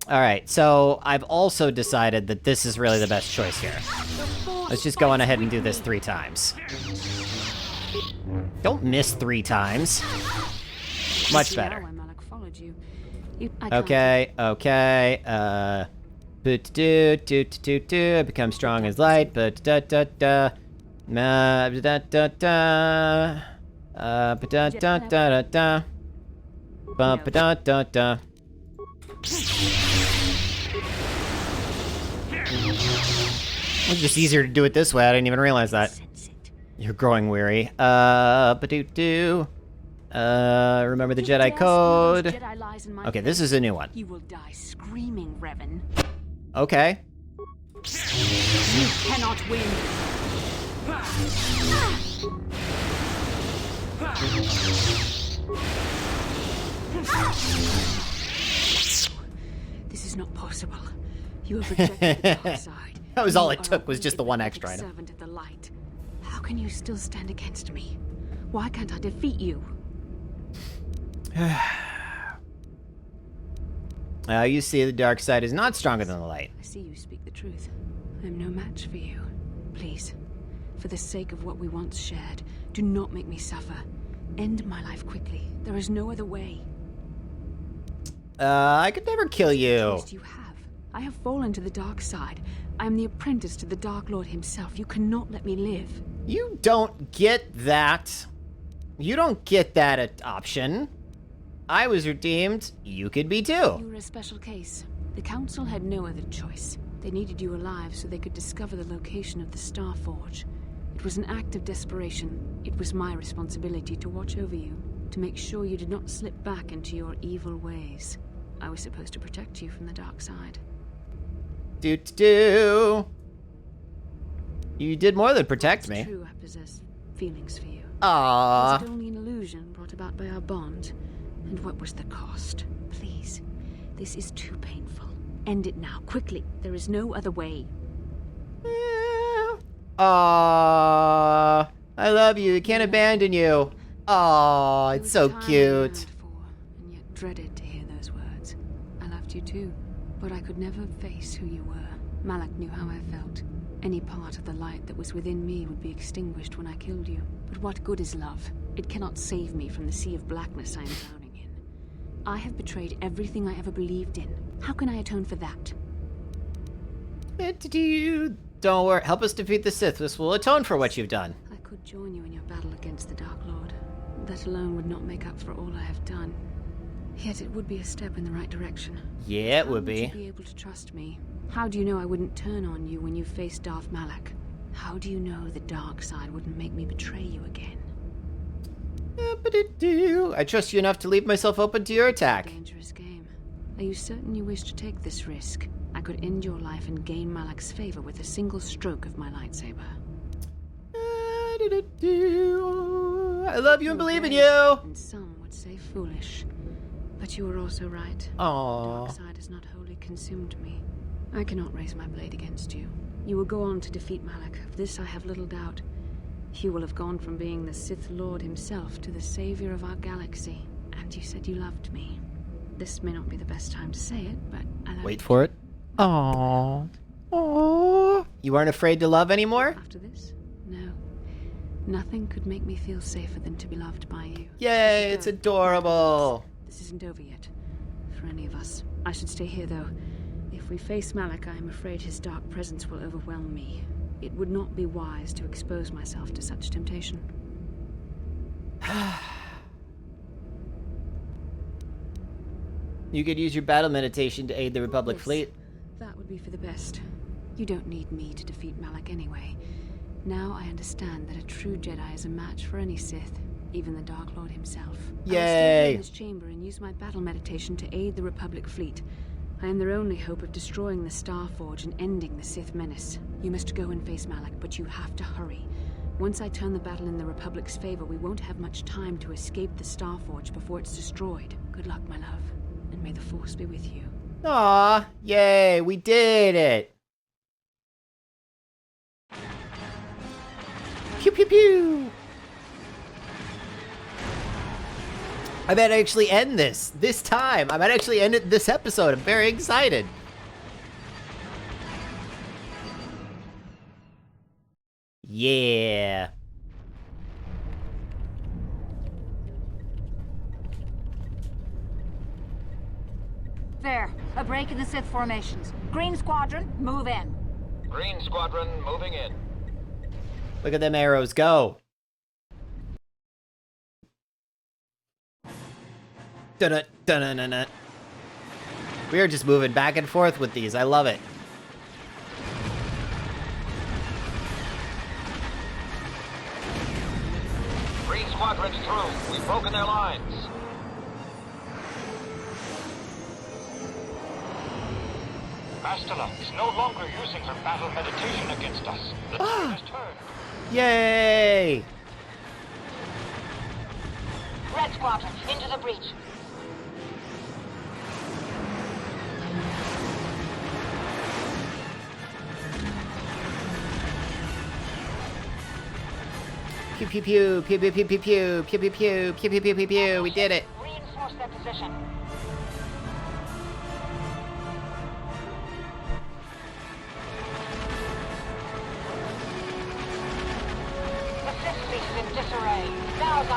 Alright, so I've also decided that this is really the best choice here. Let's just go on ahead and do this 3 times. Don't miss 3 times. Much better. Okay, okay, I become strong as light, but da-da-da. Da-da-da-da. Da-da-da-da-da. Ba-ba-da-da-da. It's just easier to do it this way. I didn't even realize that. You're growing weary. Ba-doo-doo. Remember the Jedi code. Okay, this is a new one. You will die screaming, Revan. Okay. You cannot win. This is not possible. You have rejected the dark side. That was all it took, was just the one extra item. Servant of the light. How can you still stand against me? Why can't I defeat you? You see, the dark side is not stronger than the light. I see you speak the truth. I'm no match for you. Please, for the sake of what we once shared, do not make me suffer. End my life quickly. There is no other way. I could never kill you. What choice do you have? I have fallen to the dark side. I am the apprentice to the Dark Lord himself. You cannot let me live. You don't get that. You don't get that option. I was redeemed. You could be too. You were a special case. The Council had no other choice. They needed you alive so they could discover the location of the Star Forge. It was an act of desperation. It was my responsibility to watch over you, to make sure you did not slip back into your evil ways. I was supposed to protect you from the dark side. Do. You did more than protect me. It's true, I possess feelings for you. Aww. Was it only an illusion brought about by our bond? And what was the cost? Please, this is too painful. End it now, quickly. There is no other way. Aww. I love you. I can't abandon you. Aww, it's so cute. And yet dreaded to hear those words. I loved you too, but I could never face who you were. Malak knew how I felt. Any part of the light that was within me would be extinguished when I killed you. But what good is love? It cannot save me from the sea of blackness I am drowning in. I have betrayed everything I ever believed in. How can I atone for that? Don't worry. Help us defeat the Sith. This will atone for what you've done. I could join you in your battle against the Dark Lord. That alone would not make up for all I have done. Yet it would be a step in the right direction. Yeah, it would be. How would you be able to trust me? How do you know I wouldn't turn on you when you faced Darth Malak? How do you know the dark side wouldn't make me betray you again? I trust you enough to leave myself open to your attack. Dangerous game. Are you certain you wish to take this risk? I could end your life and gain Malak's favor with a single stroke of my lightsaber. I love you and believe in you. And some would say foolish. But you were also right. Aww. The dark side has not wholly consumed me. I cannot raise my blade against you. You will go on to defeat Malak. Of this I have little doubt. You will have gone from being the Sith Lord himself to the savior of our galaxy. And you said you loved me. This may not be the best time to say it, but I love Wait for it. Aww. Aww. You aren't afraid to love anymore? After this? No. Nothing could make me feel safer than to be loved by you. Yay, it's adorable. This isn't over yet. For any of us. I should stay here, though. If we face Malak, I am afraid his dark presence will overwhelm me. It would not be wise to expose myself to such temptation. You could use your battle meditation to aid the Republic fleet. That would be for the best. You don't need me to defeat Malak anyway. Now I understand that a true Jedi is a match for any Sith, even the Dark Lord himself. Yay! I will stay in this chamber and use my battle meditation to aid the Republic fleet. I am their only hope of destroying the Star Forge and ending the Sith menace. You must go and face Malak, but you have to hurry. Once I turn the battle in the Republic's favor, we won't have much time to escape the Star Forge before it's destroyed. Good luck, my love, and may the Force be with you. Aw, yay, we did it. Pew pew pew. I might actually end this time. I might actually end it this episode. I'm very excited. Yeah. There, a break in the Sith formations. Green Squadron, move in. Green Squadron, moving in. Look at them arrows go. Dun dun dun dun. We are just moving back and forth with these. I love it. Green Squadron's through. We've broken their lines. Bastila is no longer using her battle meditation against us. The tide has turned. Yay! Red Squadron, into the breach. Pew pew pew pew pew pew pew pew pew pew pew pew pew pew pew pew. We did it. Reinforce their position.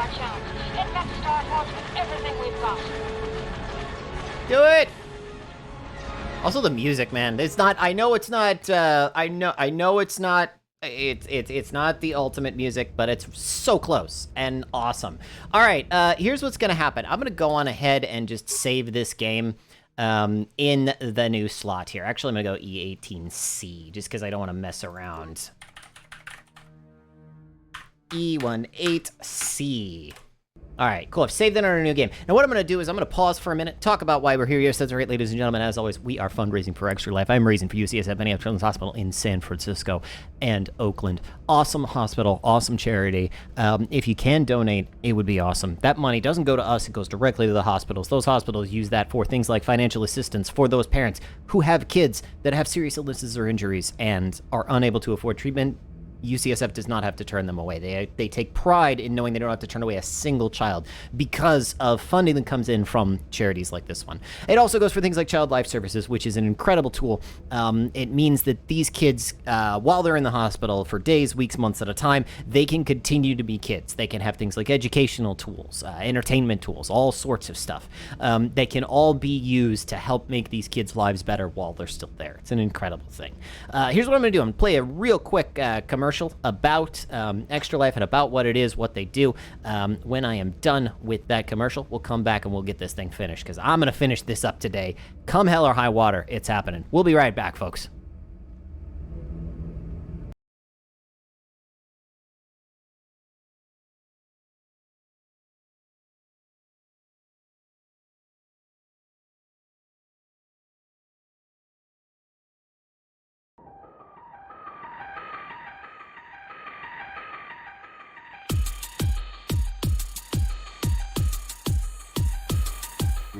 our chance. Infect the Starforge with everything we've got. Do it! Also the music, man. It's not, I know it's not, I know it's not, it's not the ultimate music, but it's so close and awesome. All right, here's what's gonna happen. I'm gonna go on ahead and just save this game in the new slot here. Actually, I'm gonna go E18C, just because I don't want to mess around. E18C. All right, cool. I've saved that on our new game. Now, what I'm going to do is I'm going to pause for a minute, talk about why we're here. Yes, that's right, ladies and gentlemen. As always, we are fundraising for Extra Life. I'm raising for UCSF Benioff Children's Hospital in San Francisco and Oakland. Awesome hospital, awesome charity. If you can donate, it would be awesome. That money doesn't go to us. It goes directly to the hospitals. Those hospitals use that for things like financial assistance for those parents who have kids that have serious illnesses or injuries and are unable to afford treatment. UCSF does not have to turn them away. They take pride in knowing they don't have to turn away a single child because of funding that comes in from charities like this one. It also goes for things like Child Life Services, which is an incredible tool. It means that these kids, while they're in the hospital for days, weeks, months at a time, they can continue to be kids. They can have things like educational tools, entertainment tools, all sorts of stuff. They can all be used to help make these kids' lives better while they're still there. It's an incredible thing. Here's what I'm going to do. I'm going to play a real quick commercial about Extra Life and about what it is, what they do. When I am done with that commercial, we'll come back and we'll get this thing finished, because I'm going to finish this up today. Come hell or high water, it's happening. We'll be right back, folks.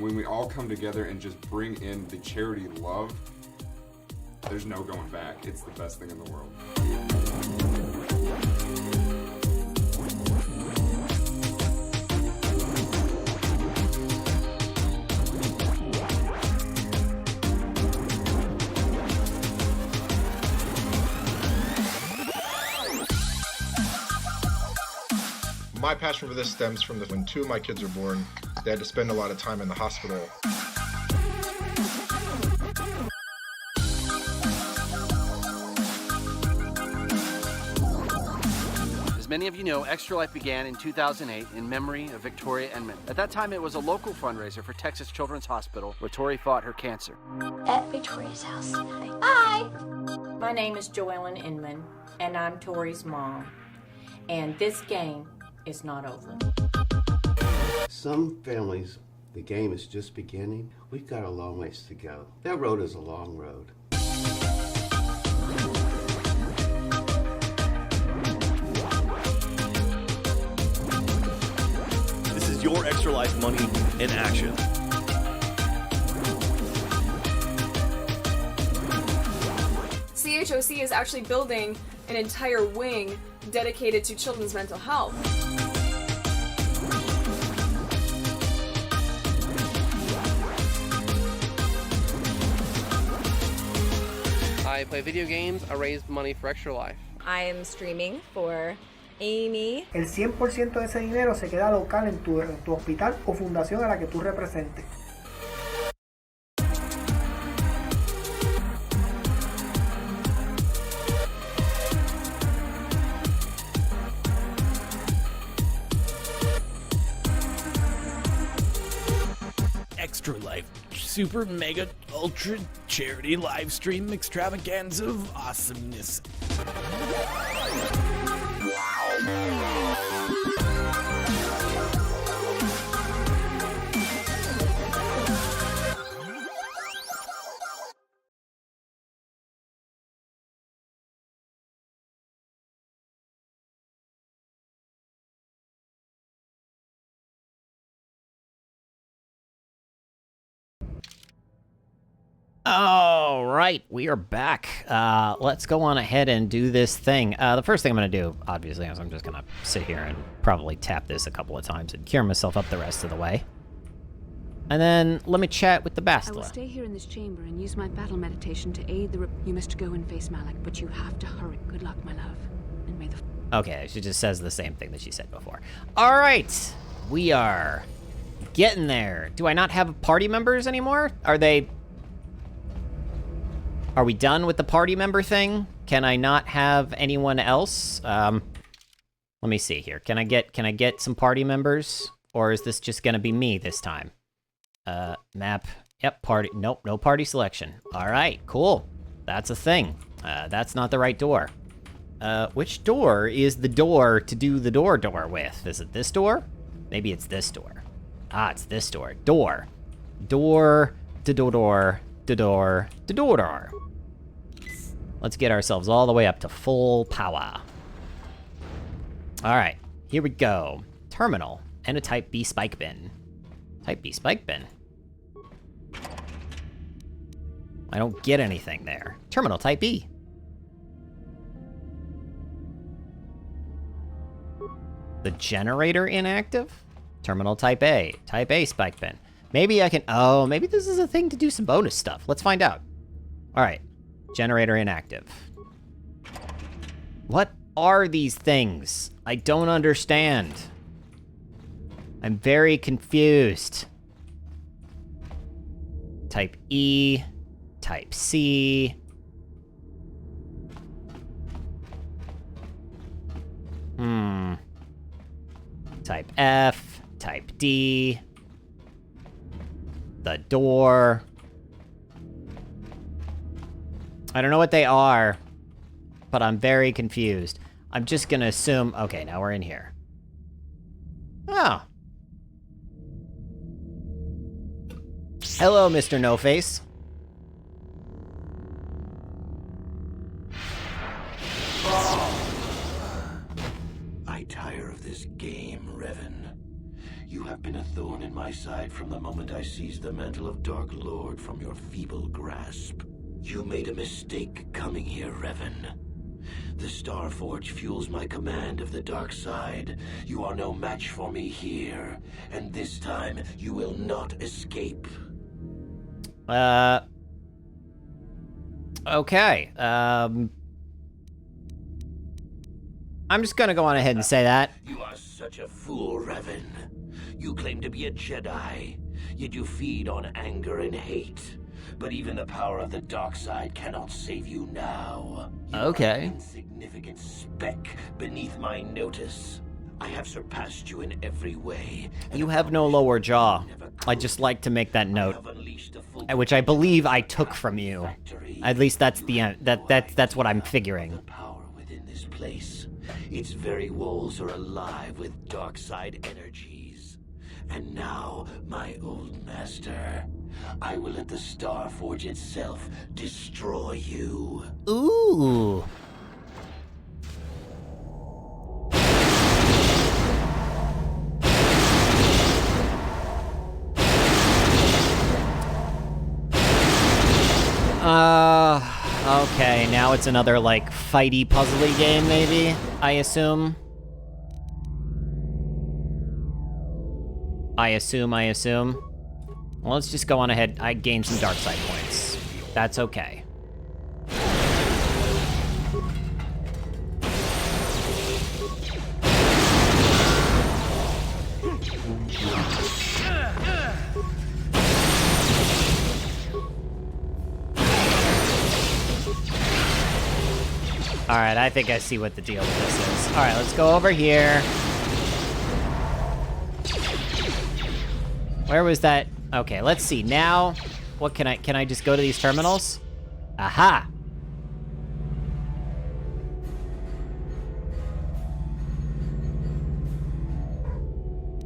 When we all come together and just bring in the charity love, there's no going back. It's the best thing in the world. My passion for this stems from when two of my kids were born, they had to spend a lot of time in the hospital. As many of you know, Extra Life began in 2008 in memory of Victoria Enman. At that time, it was a local fundraiser for Texas Children's Hospital, where Tori fought her cancer. At Victoria's house. Hi! My name is Joellen Inman, and I'm Tori's mom. And this game is not over. Some families, the game is just beginning. We've got a long ways to go. That road is a long road. This is your Extra Life money in action. CHOC is actually building an entire wing dedicated to children's mental health. I play video games, I raise money for Extra Life. I am streaming for Amy. El 100% de ese dinero se queda local en tu hospital o fundación a la que tú representes. Extra Life Super Mega Ultra Charity Live Stream Extravaganza of Awesomeness. All right, we are back. Let's go on ahead and do this thing. The first thing I'm going to do, obviously, is I'm just going to sit here and probably tap this a couple of times and cure myself up the rest of the way. And then let me chat with the I Bastila. will stay here in this chamber and use my battle meditation to aid the... You must go and face Malik, but you have to hurry. Good luck, my love. And may the... Okay, she just says the same thing that she said before. All right, we are getting there. Do I not have party members anymore? Are we done with the party member thing? Can I not have anyone else? Let me see here. Can I get some party members? Or is this just gonna be me this time? Map. Yep, party. Nope, no party selection. All right, cool. That's a thing. That's not the right door. Which door is the door to do the door with? Is it this door? Maybe it's this door. Ah, it's this door. Door. Door. Door. Door. Door. Let's get ourselves all the way up to full power. All right, here we go. Terminal and a Type B spike bin. Type B spike bin. I don't get anything there. Terminal Type B. The generator inactive? Terminal Type A. Type A spike bin. Maybe I can... Oh, maybe this is a thing to do some bonus stuff. Let's find out. All right. Generator inactive. What are these things? I don't understand. I'm very confused. Type E. Type C. Type F. Type D. The door. I don't know what they are, but I'm very confused. I'm just gonna assume... Okay, now we're in here. Oh. Hello, Mr. No-Face. I tire of this game, Revan. You have been a thorn in my side from the moment I seized the mantle of Dark Lord from your feeble grasp. You made a mistake coming here, Revan. The Starforge fuels my command of the dark side. You are no match for me here, and this time you will not escape. Okay, I'm just gonna go on ahead and say that. You are such a fool, Revan. You claim to be a Jedi, yet you feed on anger and hate. But even the power of the dark side cannot save you now. You Okay. are an insignificant speck beneath my notice. I have surpassed you in every way. You have no lower jaw. I just like to make that note, which I believe I took from you. At least that's the end. That's what I'm figuring. Within this place, its very walls are alive with dark side energies. And now, my old master, I will let the Starforge itself destroy you. Ooh. Okay, now it's another, like, fighty, puzzly game, maybe? I assume. Well, let's just go on ahead. I gained some dark side points. That's okay. Alright, I think I see what the deal with this is. Alright, let's go over here. Where was that? Okay, let's see. Now, what can I just go to these terminals? Aha!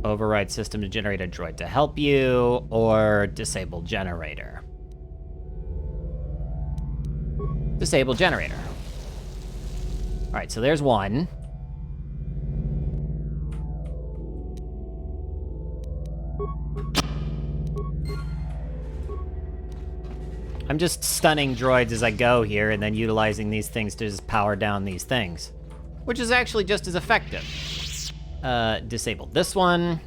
Override system to generate a droid to help you, or disable generator. Disable generator. Alright, so there's one. I'm just stunning droids as I go here and then utilizing these things to just power down these things. Which is actually just as effective. Disable this one.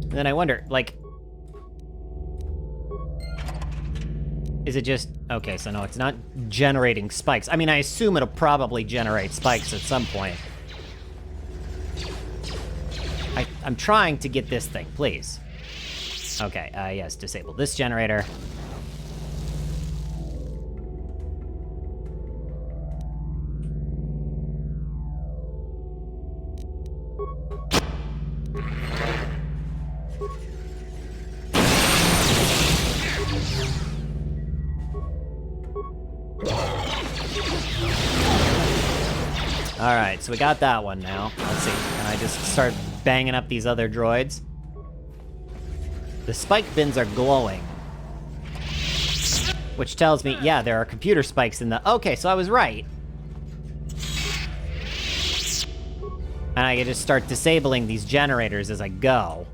And then I wonder, like... Is it just... Okay, so no, it's not generating spikes. I mean, I assume it'll probably generate spikes at some point. I'm trying to get this thing, please. Okay, yes, disable this generator. Alright, so we got that one now. Let's see, can I just start banging up these other droids? The spike bins are glowing. Which tells me, yeah, there are computer spikes in the... Okay, so I was right. And I can just start disabling these generators as I go.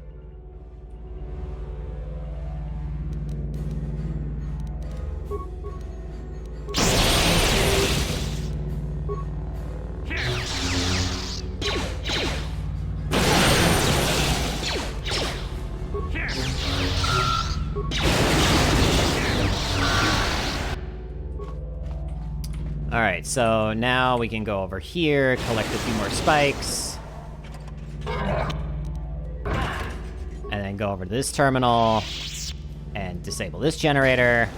Alright, so now we can go over here, collect a few more spikes. And then go over to this terminal and disable this generator.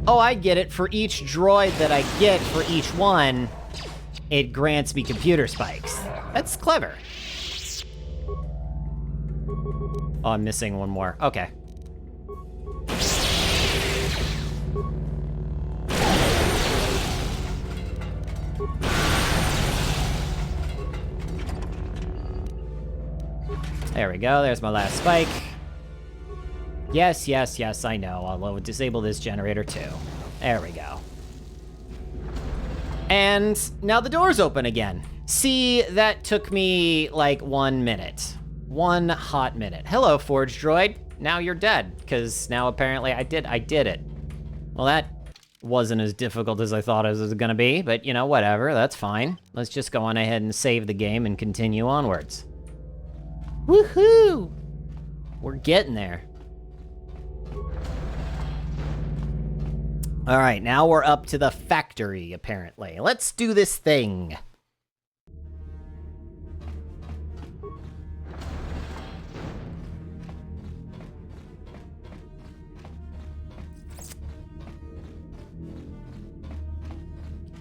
Oh, I get it. For each droid that I get for each one, it grants me computer spikes. That's clever. Oh, I'm missing one more. Okay. There we go. There's my last spike. Yes, yes, yes, I know. I'll disable this generator too. There we go. And now the door's open again. See, that took me like 1 minute. 1 hot minute. Hello, Forge Droid. Now you're dead, because now apparently I did it. Well, that wasn't as difficult as I thought it was gonna be, but you know, whatever, that's fine. Let's just go on ahead and save the game and continue onwards. Woohoo! We're getting there. All right, now we're up to the factory, apparently. Let's do this thing.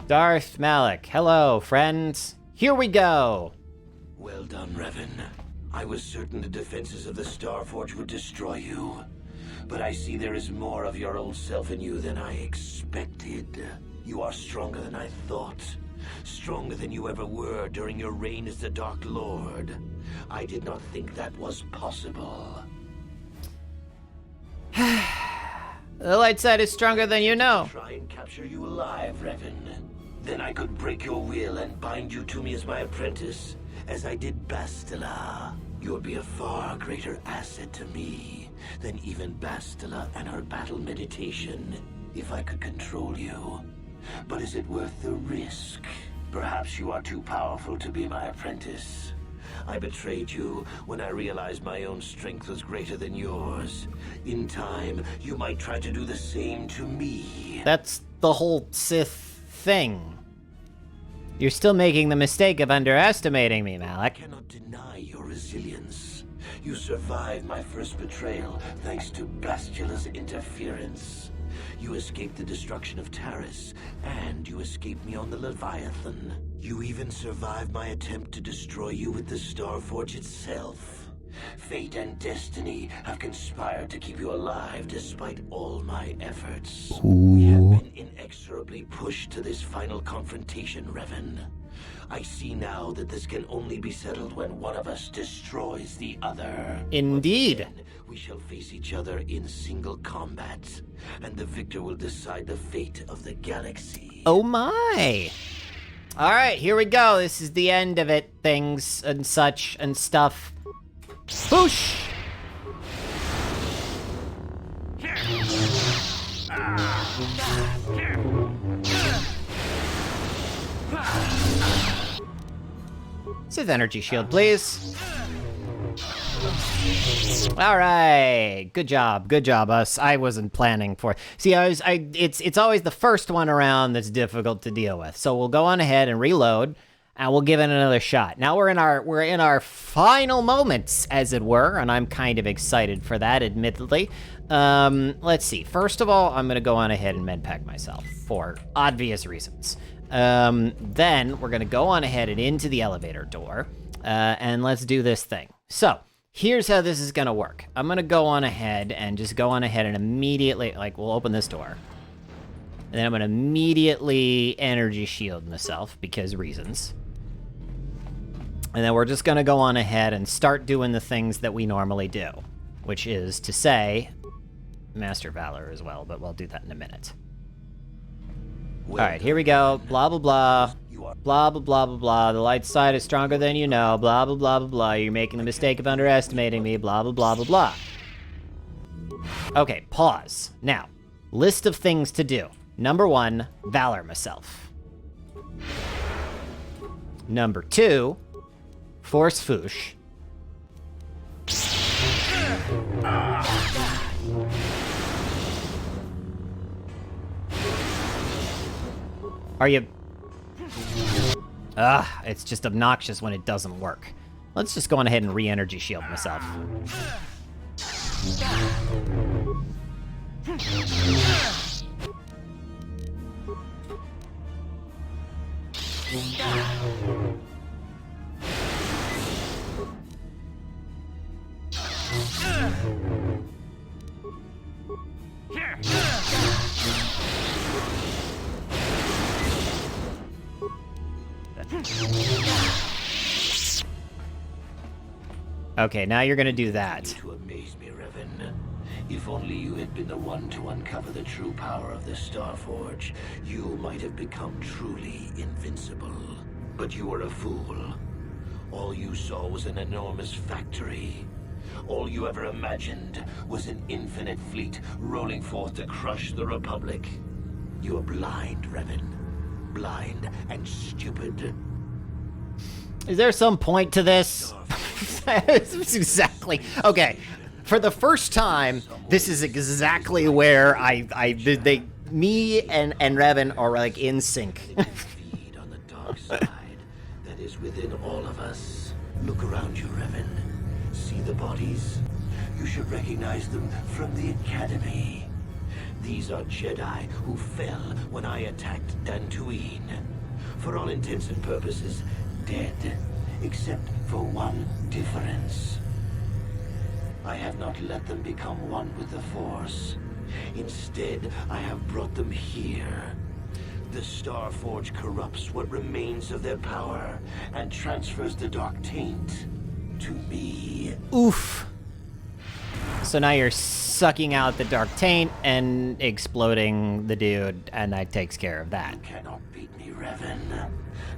Darth Malik, hello, friends. Here we go. Well done, Revan. I was certain the defenses of the Starforge would destroy you. But I see there is more of your old self in you than I expected. You are stronger than I thought. Stronger than you ever were during your reign as the Dark Lord. I did not think that was possible. The light side is stronger than you know. Try and capture you alive, Revan. Then I could break your will and bind you to me as my apprentice, as I did Bastila. You would be a far greater asset to me than even Bastila and her battle meditation, if I could control you. But is it worth the risk? Perhaps you are too powerful to be my apprentice. I betrayed you when I realized my own strength was greater than yours. In time, you might try to do the same to me. That's the whole Sith thing. You're still making the mistake of underestimating me, Malik. I cannot deny your resilience. You survived my first betrayal thanks to Bastila's interference. You escaped the destruction of Taris, and you escaped me on the Leviathan. You even survived my attempt to destroy you with the Starforge itself. Fate and destiny have conspired to keep you alive despite all my efforts. We have been inexorably pushed to this final confrontation, Revan. I see now that this can only be settled when one of us destroys the other. Indeed. We shall face each other in single combat, and the victor will decide the fate of the galaxy. Oh my! Alright, here we go. This is the end of it. Things and such and stuff. Boosh! Sith energy shield, please. All right, good job, us. I wasn't planning for. See, it's always the first one around that's difficult to deal with. So we'll go on ahead and reload, and we'll give it another shot. Now we're in our final moments, as it were, and I'm kind of excited for that, admittedly. Let's see. First of all, I'm gonna go on ahead and medpack myself for obvious reasons. Then we're gonna go on ahead and into the elevator door, and let's do this thing. So here's how this is gonna work. I'm gonna go on ahead and immediately, like, we'll open this door. And then I'm gonna immediately energy shield myself, because reasons. And then we're just gonna go on ahead and start doing the things that we normally do. Which is to say, Master Valor as well, but we'll do that in a minute. Alright, here we go. Blah, blah, blah. Blah, blah, blah, blah, blah. The light side is stronger than you know. Blah, blah, blah, blah, blah. You're making the mistake of underestimating me. Blah, blah, blah, blah, blah. Okay, pause. Now, list of things to do. Number 1, Valor myself. Number 2, Force Foosh. Are you... it's just obnoxious when it doesn't work. Let's just go on ahead and re-energy shield myself. Okay, now you're gonna do that. To amaze me, Revan. If only you had been the one to uncover the true power of the Starforge, you might have become truly invincible. But you were a fool. All you saw was an enormous factory. All you ever imagined was an infinite fleet rolling forth to crush the Republic. You are blind, Revan. Blind and stupid. Is there some point to this? This is exactly... Okay, for the first time, this is exactly where me and Revan are, like, in sync. Feed on the dark side that is within all of us. Look around you, Revan. See the bodies? You should recognize them from the Academy. These are Jedi who fell when I attacked Dantooine. For all intents and purposes, dead, except for one difference. I have not let them become one with the Force. Instead, I have brought them here. The Starforge corrupts what remains of their power and transfers the dark taint to me. Oof. So now you're sucking out the dark taint and exploding the dude, and that takes care of that. You cannot beat me, Revan.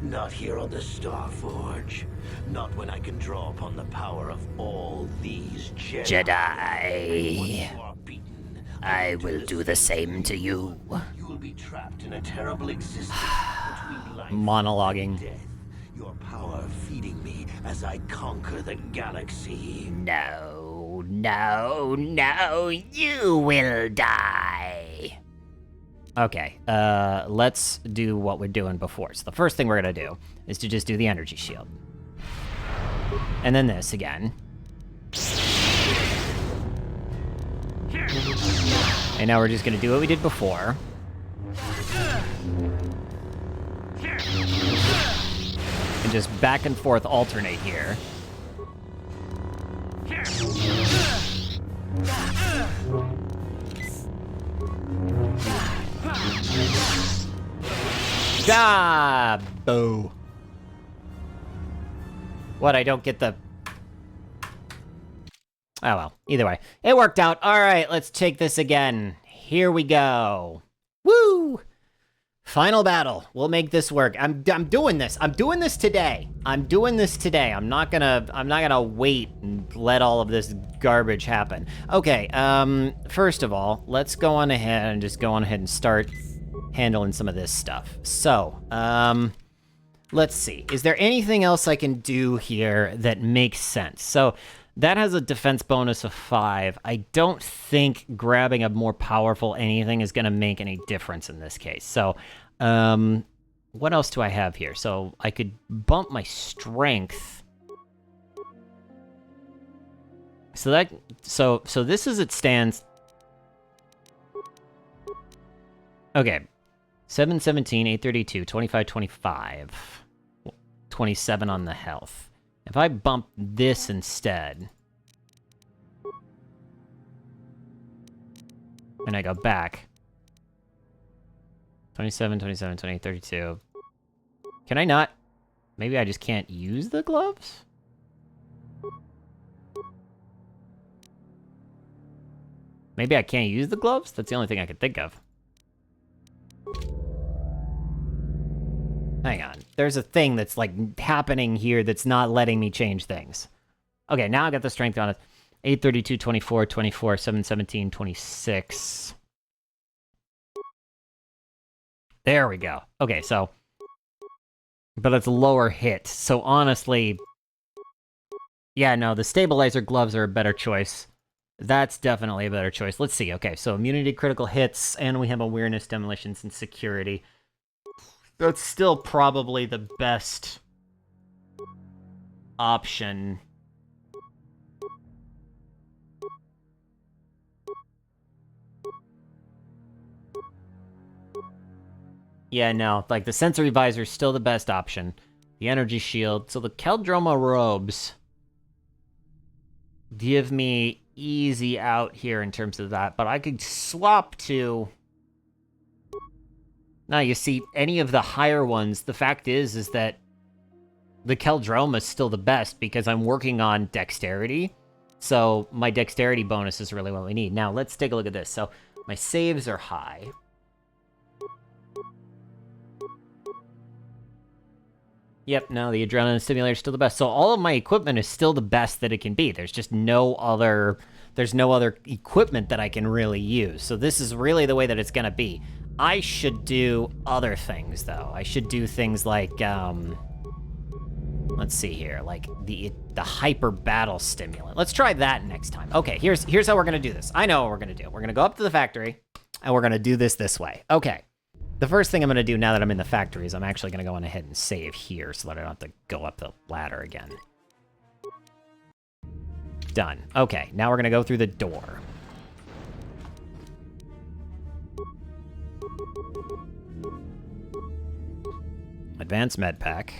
Not here on the Starforge. Not when I can draw upon the power of all these Jedi. Once you are beaten, I will do the same to you. You will be trapped in a terrible existence between life Monologuing. and death. Your power feeding me as I conquer the galaxy. No, no, no, you will die. Okay, let's do what we're doing before. So the first thing we're gonna do is to just do the energy shield. And then this again. And now we're just gonna do what we did before. And just back and forth alternate here. Ah, boo. What, I don't get the... Oh well, either way. It worked out. All right, let's take this again. Here we go. Woo! Final battle. We'll make this work. I'm doing this. I'm doing this today. I'm doing this today. I'm not gonna wait and let all of this garbage happen. Okay, first of all, let's go on ahead and start handling some of this stuff. So, let's see. Is there anything else I can do here that makes sense? So that has a defense bonus of 5. I don't think grabbing a more powerful anything is going to make any difference in this case. So, what else do I have here? So I could bump my strength. So that, so this as it stands. Okay. 7, 17, 8, 32, 25, 25. 27 on the health. If I bump this instead, and I go back, 27, 27, 28, 32. Can I not? Maybe I just can't use the gloves? Maybe I can't use the gloves? That's the only thing I could think of. Hang on. There's a thing that's, like, happening here that's not letting me change things. Okay, now I got the strength on it. 8, 32, 24, 24, 7, 17, 26. There we go. Okay, so... But it's lower hit. So honestly... Yeah, no, the stabilizer gloves are a better choice. That's definitely a better choice. Let's see. Okay, so immunity, critical hits, and we have awareness, demolitions, and security. That's still probably the best option. Yeah, no, like the sensory visor is still the best option. The energy shield. So the Keldroma robes give me easy out here in terms of that, but I could swap to... Now, you see, any of the higher ones, the fact is that the Keldroma is still the best because I'm working on dexterity. So my dexterity bonus is really what we need. Now, let's take a look at this. So my saves are high. Yep, no, the adrenaline stimulator is still the best. So all of my equipment is still the best that it can be. There's just no other... There's no other equipment that I can really use. So this is really the way that it's going to be. I should do other things, though. I should do things like, let's see here, like the hyper battle stimulant. Let's try that next time. Okay, here's how we're gonna do this. I know what we're gonna do. We're gonna go up to the factory, and we're gonna do this way. Okay. The first thing I'm gonna do now that I'm in the factory is I'm actually gonna go on ahead and save here so that I don't have to go up the ladder again. Done. Okay, now we're gonna go through the door. Advanced med pack.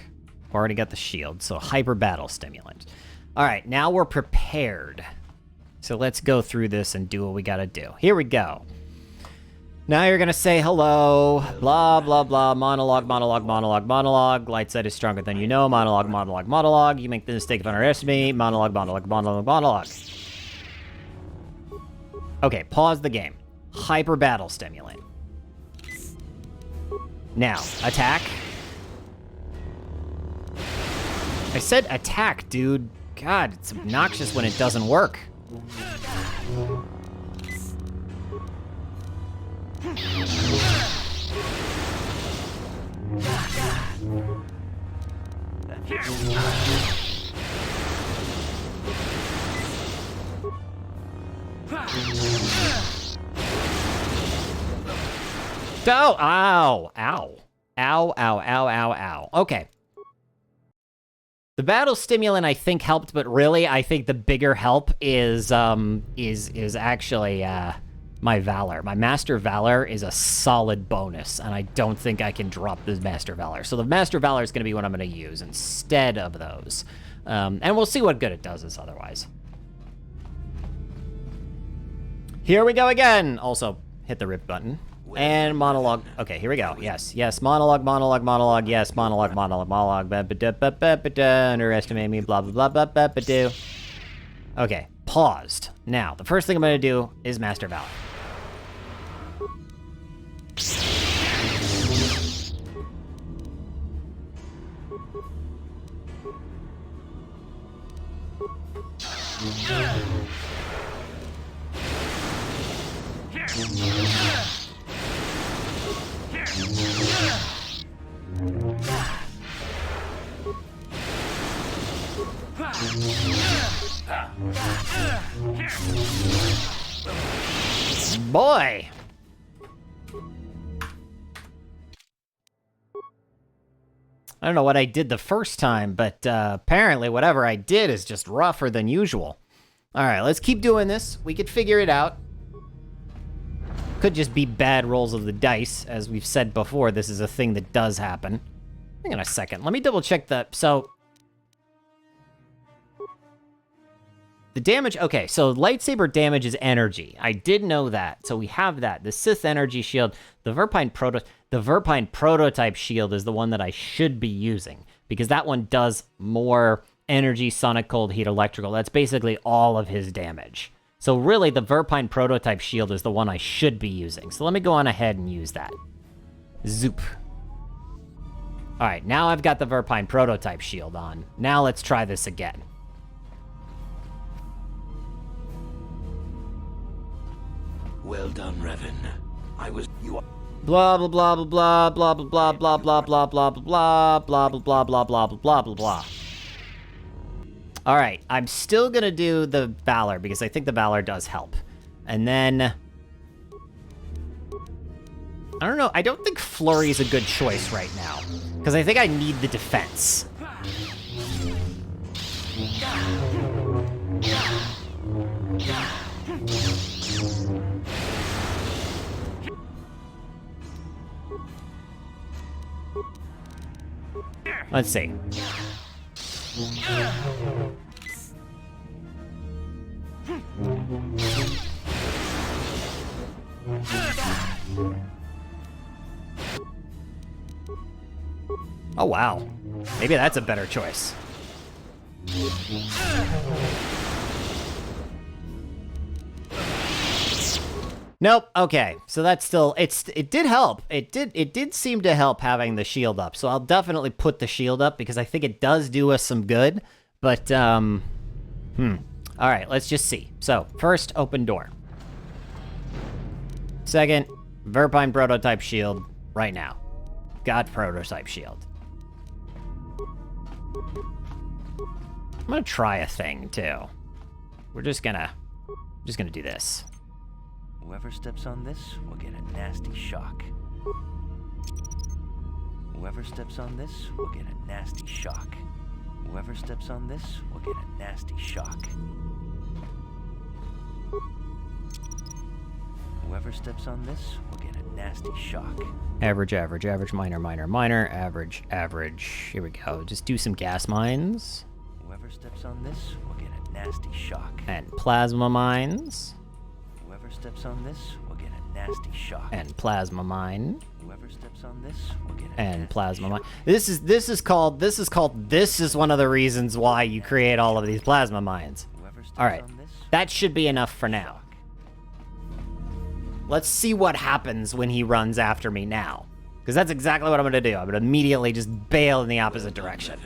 Already got the shield, so hyper battle stimulant. All right, now we're prepared. So let's go through this and do what we gotta do. Here we go. Now you're gonna say hello, blah, blah, blah, monologue, monologue, monologue, monologue. Light side is stronger than you know, monologue, monologue, monologue. You make the mistake of underestimating, monologue, monologue, monologue, monologue. Okay, pause the game. Hyper battle stimulant. Now, attack. I said attack, dude. God, it's obnoxious when it doesn't work. Oh, ow, ow. Ow, ow, ow, ow, ow. Okay. The battle stimulant, I think, helped, but really, I think the bigger help is actually, my Valor. My Master Valor is a solid bonus, and I don't think I can drop the Master Valor. So the Master Valor is going to be what I'm going to use instead of those. And we'll see what good it does us otherwise. Here we go again! Also, hit the rip button. And monologue. Okay, here we go. Yes, yes. Monologue, monologue, monologue. Yes, monologue, monologue, monologue. Underestimate me, blah, blah, blah, blah, blah, blah, do. Okay, paused. Now, the first thing I'm going to do is Master Valor. Boy! I don't know what I did the first time, but apparently whatever I did is just rougher than usual. Alright, let's keep doing this. We could figure it out. Could just be bad rolls of the dice. As we've said before, this is a thing that does happen. Hang on a second. Let me double check the... So... The damage... Okay, so lightsaber damage is energy. I did know that. So we have that. The Sith energy shield. The Verpine prototype shield is the one that I should be using. Because that one does more energy, sonic, cold, heat, electrical. That's basically all of his damage. So really, the Verpine prototype shield is the one I should be using. So let me go on ahead and use that. Zoop. Alright, now I've got the Verpine prototype shield on. Now let's try this again. Well done, Revan. You are... Blah blah blah blah blah blah blah blah blah blah blah blah blah blah blah blah blah blah blah blah. Alright, I'm still gonna do the Valor because I think the Valor does help. And then... I don't know, I don't think Flurry is a good choice right now. Because I think I need the defense. Let's see. Oh, wow. Maybe that's a better choice. Nope. Okay. So that's still it did help. It did seem to help having the shield up. So I'll definitely put the shield up because I think it does do us some good. But all right, let's just see. So, first, open door. Second, Verpine prototype shield right now. Got prototype shield. I'm gonna try a thing too. We're just gonna do this. Whoever steps on this will get a nasty shock. Whoever steps on this will get a nasty shock. Whoever steps on this will get a nasty shock. Whoever steps on this will get a nasty shock. Average, average, average, minor, minor, minor, average, average. Here we go. Just do some gas mines. Whoever steps on this will get a nasty shock. And plasma mines. Whoever steps on this will get a nasty shock. And plasma mine. Whoever steps on this will get a and plasma mine. This is one of the reasons why you create all of these plasma mines. All right, that should be enough for now. Let's see what happens when he runs after me now, because that's exactly what I'm gonna do. I'm gonna immediately just bail in the opposite direction.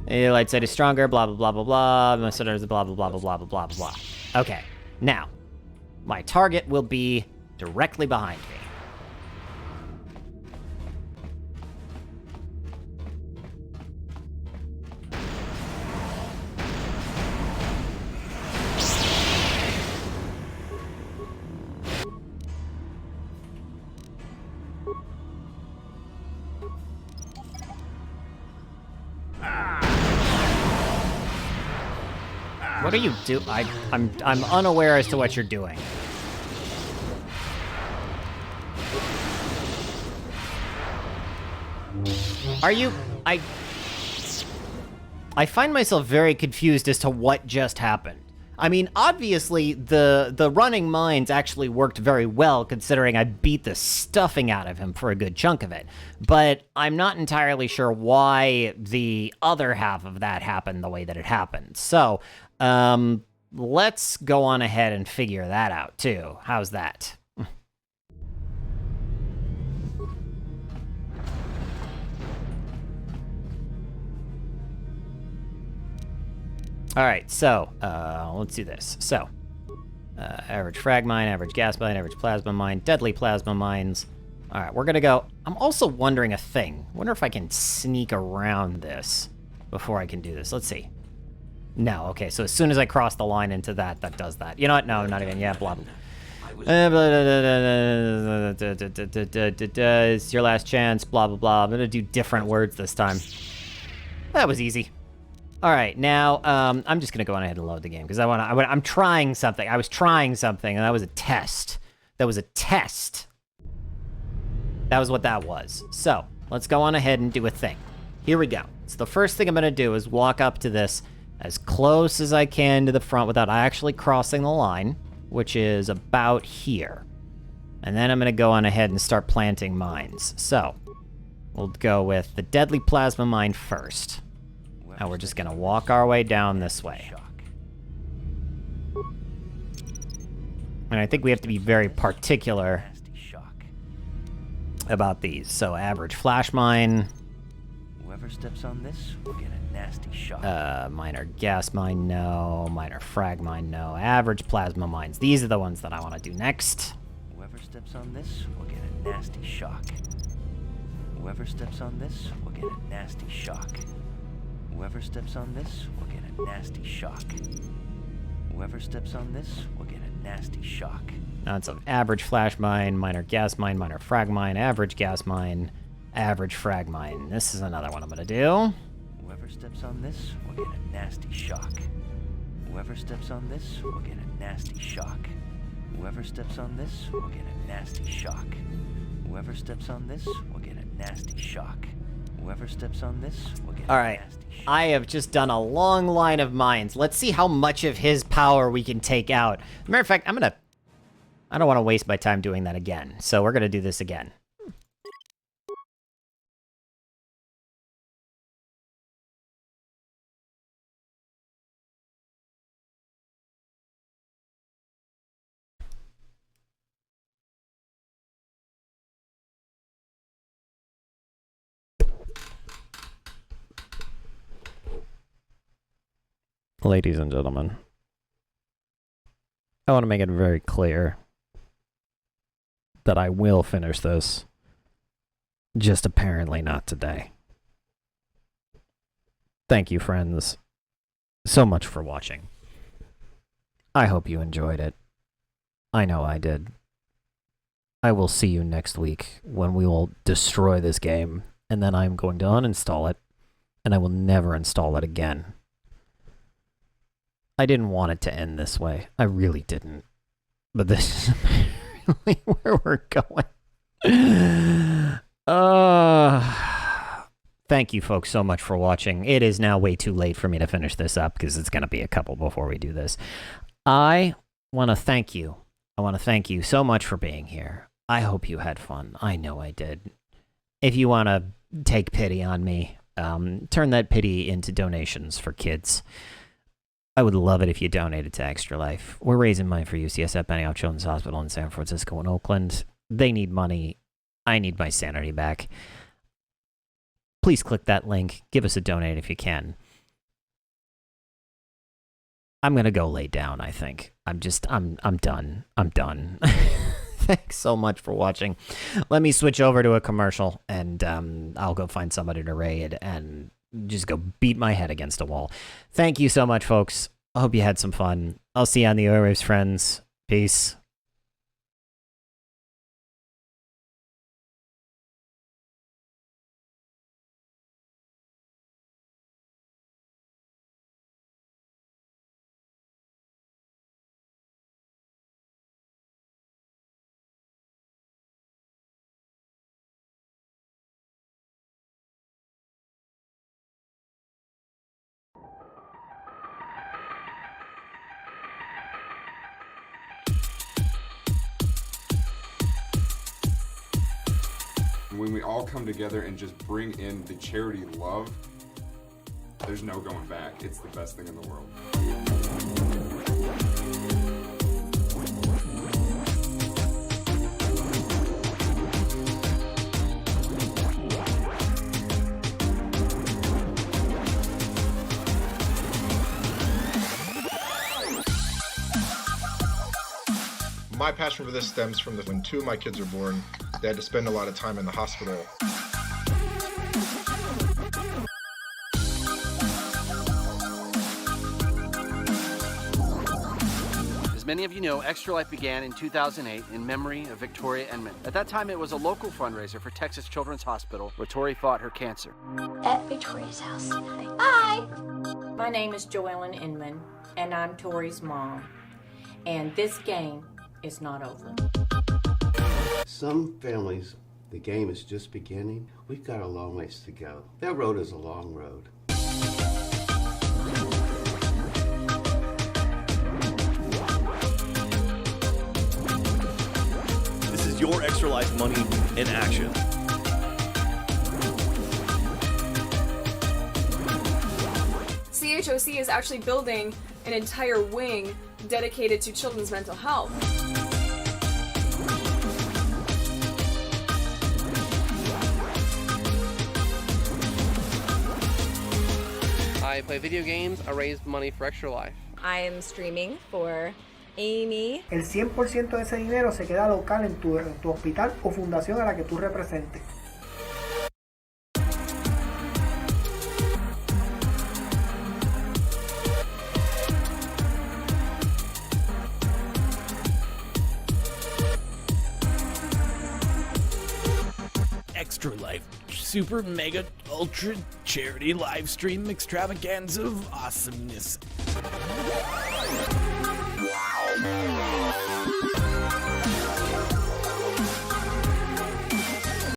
Light side is stronger. Blah blah blah blah blah. My center is blah blah blah blah blah blah blah blah. Okay, now my target will be directly behind me. What are you doing? I'm unaware as to what you're doing. Are you? I find myself very confused as to what just happened. I mean, obviously, the running mines actually worked very well, considering I beat the stuffing out of him for a good chunk of it. But I'm not entirely sure why the other half of that happened the way that it happened. So, let's go on ahead and figure that out, too. How's that? All right, so let's do this. So, average frag mine, average gas mine, average plasma mine, deadly plasma mines. All right, we're gonna go. I'm also wondering a thing. I wonder if I can sneak around this before I can do this. Let's see. No, okay, so as soon as I cross the line into that, that does that. You know what? No, not even. Yeah, blah, blah. It's your last chance, blah, blah, blah. I'm going to do different words this time. That was easy. All right, now I'm just going to go on ahead and load the game because I'm trying something. I was trying something, and that was a test. That was a test. That was what that was. So let's go on ahead and do a thing. Here we go. So the first thing I'm going to do is walk up to this as close as I can to the front without actually crossing the line, which is about here. And then I'm going to go on ahead and start planting mines. So we'll go with the deadly plasma mine first. And we're just going to walk our way down this way. And I think we have to be very particular about these. So average flash mine. Whoever steps on this will get a nasty shock. Minor gas mine, no. Minor frag mine, no. Average plasma mines. These are the ones that I want to do next. Whoever steps on this will get a nasty shock. Whoever steps on this will get a nasty shock. Whoever steps on this will get a nasty shock. Whoever steps on this will get a nasty shock. Now it's an average flash mine, minor gas mine, minor frag mine, average gas mine, average frag mine. This is another one I'm going to do. Whoever steps on this will get a nasty shock. Whoever steps on this will get a nasty shock. Whoever steps on this will get a nasty shock. Whoever steps on this will get a nasty shock. Whoever steps on this will get All right. I have just done a long line of mines. Let's see how much of his power we can take out. Matter of fact, I don't want to waste my time doing that again. So we're going to do this again. Ladies and gentlemen, I want to make it very clear that I will finish this, just apparently not today. Thank you, friends, so much for watching. I hope you enjoyed it. I know I did. I will see you next week when we will destroy this game, and then I'm going to uninstall it, and I will never install it again. I didn't want it to end this way. I really didn't. But this is apparently where we're going. Thank you folks so much for watching. It is now way too late for me to finish this up because it's going to be a couple before we do this. I want to thank you. I want to thank you so much for being here. I hope you had fun. I know I did. If you want to take pity on me, turn that pity into donations for kids. I would love it if you donated to Extra Life. We're raising money for UCSF Benioff Children's Hospital in San Francisco and Oakland. They need money. I need my sanity back. Please click that link. Give us a donate if you can. I'm going to go lay down, I think. I'm done. I'm done. Thanks so much for watching. Let me switch over to a commercial, and I'll go find somebody to raid and just go beat my head against a wall. Thank you so much, folks. I hope you had some fun. I'll see you on the airwaves, friends. Peace. When we all come together and just bring in the charity love, there's no going back. It's the best thing in the world. My passion for this stems from when two of my kids were born, they had to spend a lot of time in the hospital. many of you know, Extra Life began in 2008 in memory of Victoria Enman. At that time, it was a local fundraiser for Texas Children's Hospital, where Tori fought her cancer. At Victoria's house. Bye! My name is Joellen Inman, and I'm Tori's mom. And this game is not over. Some families, the game is just beginning. We've got a long ways to go. That road is a long road. This is your Extra Life money in action. CHOC is actually building an entire wing dedicated to children's mental health. I play video games, I raise money for Extra Life. I am streaming for Amy. El 100% de ese dinero se queda local en tu hospital o fundación a la que tú representes. Extra Life Super Mega Ultra Charity Live Stream Extravaganza of Awesomeness.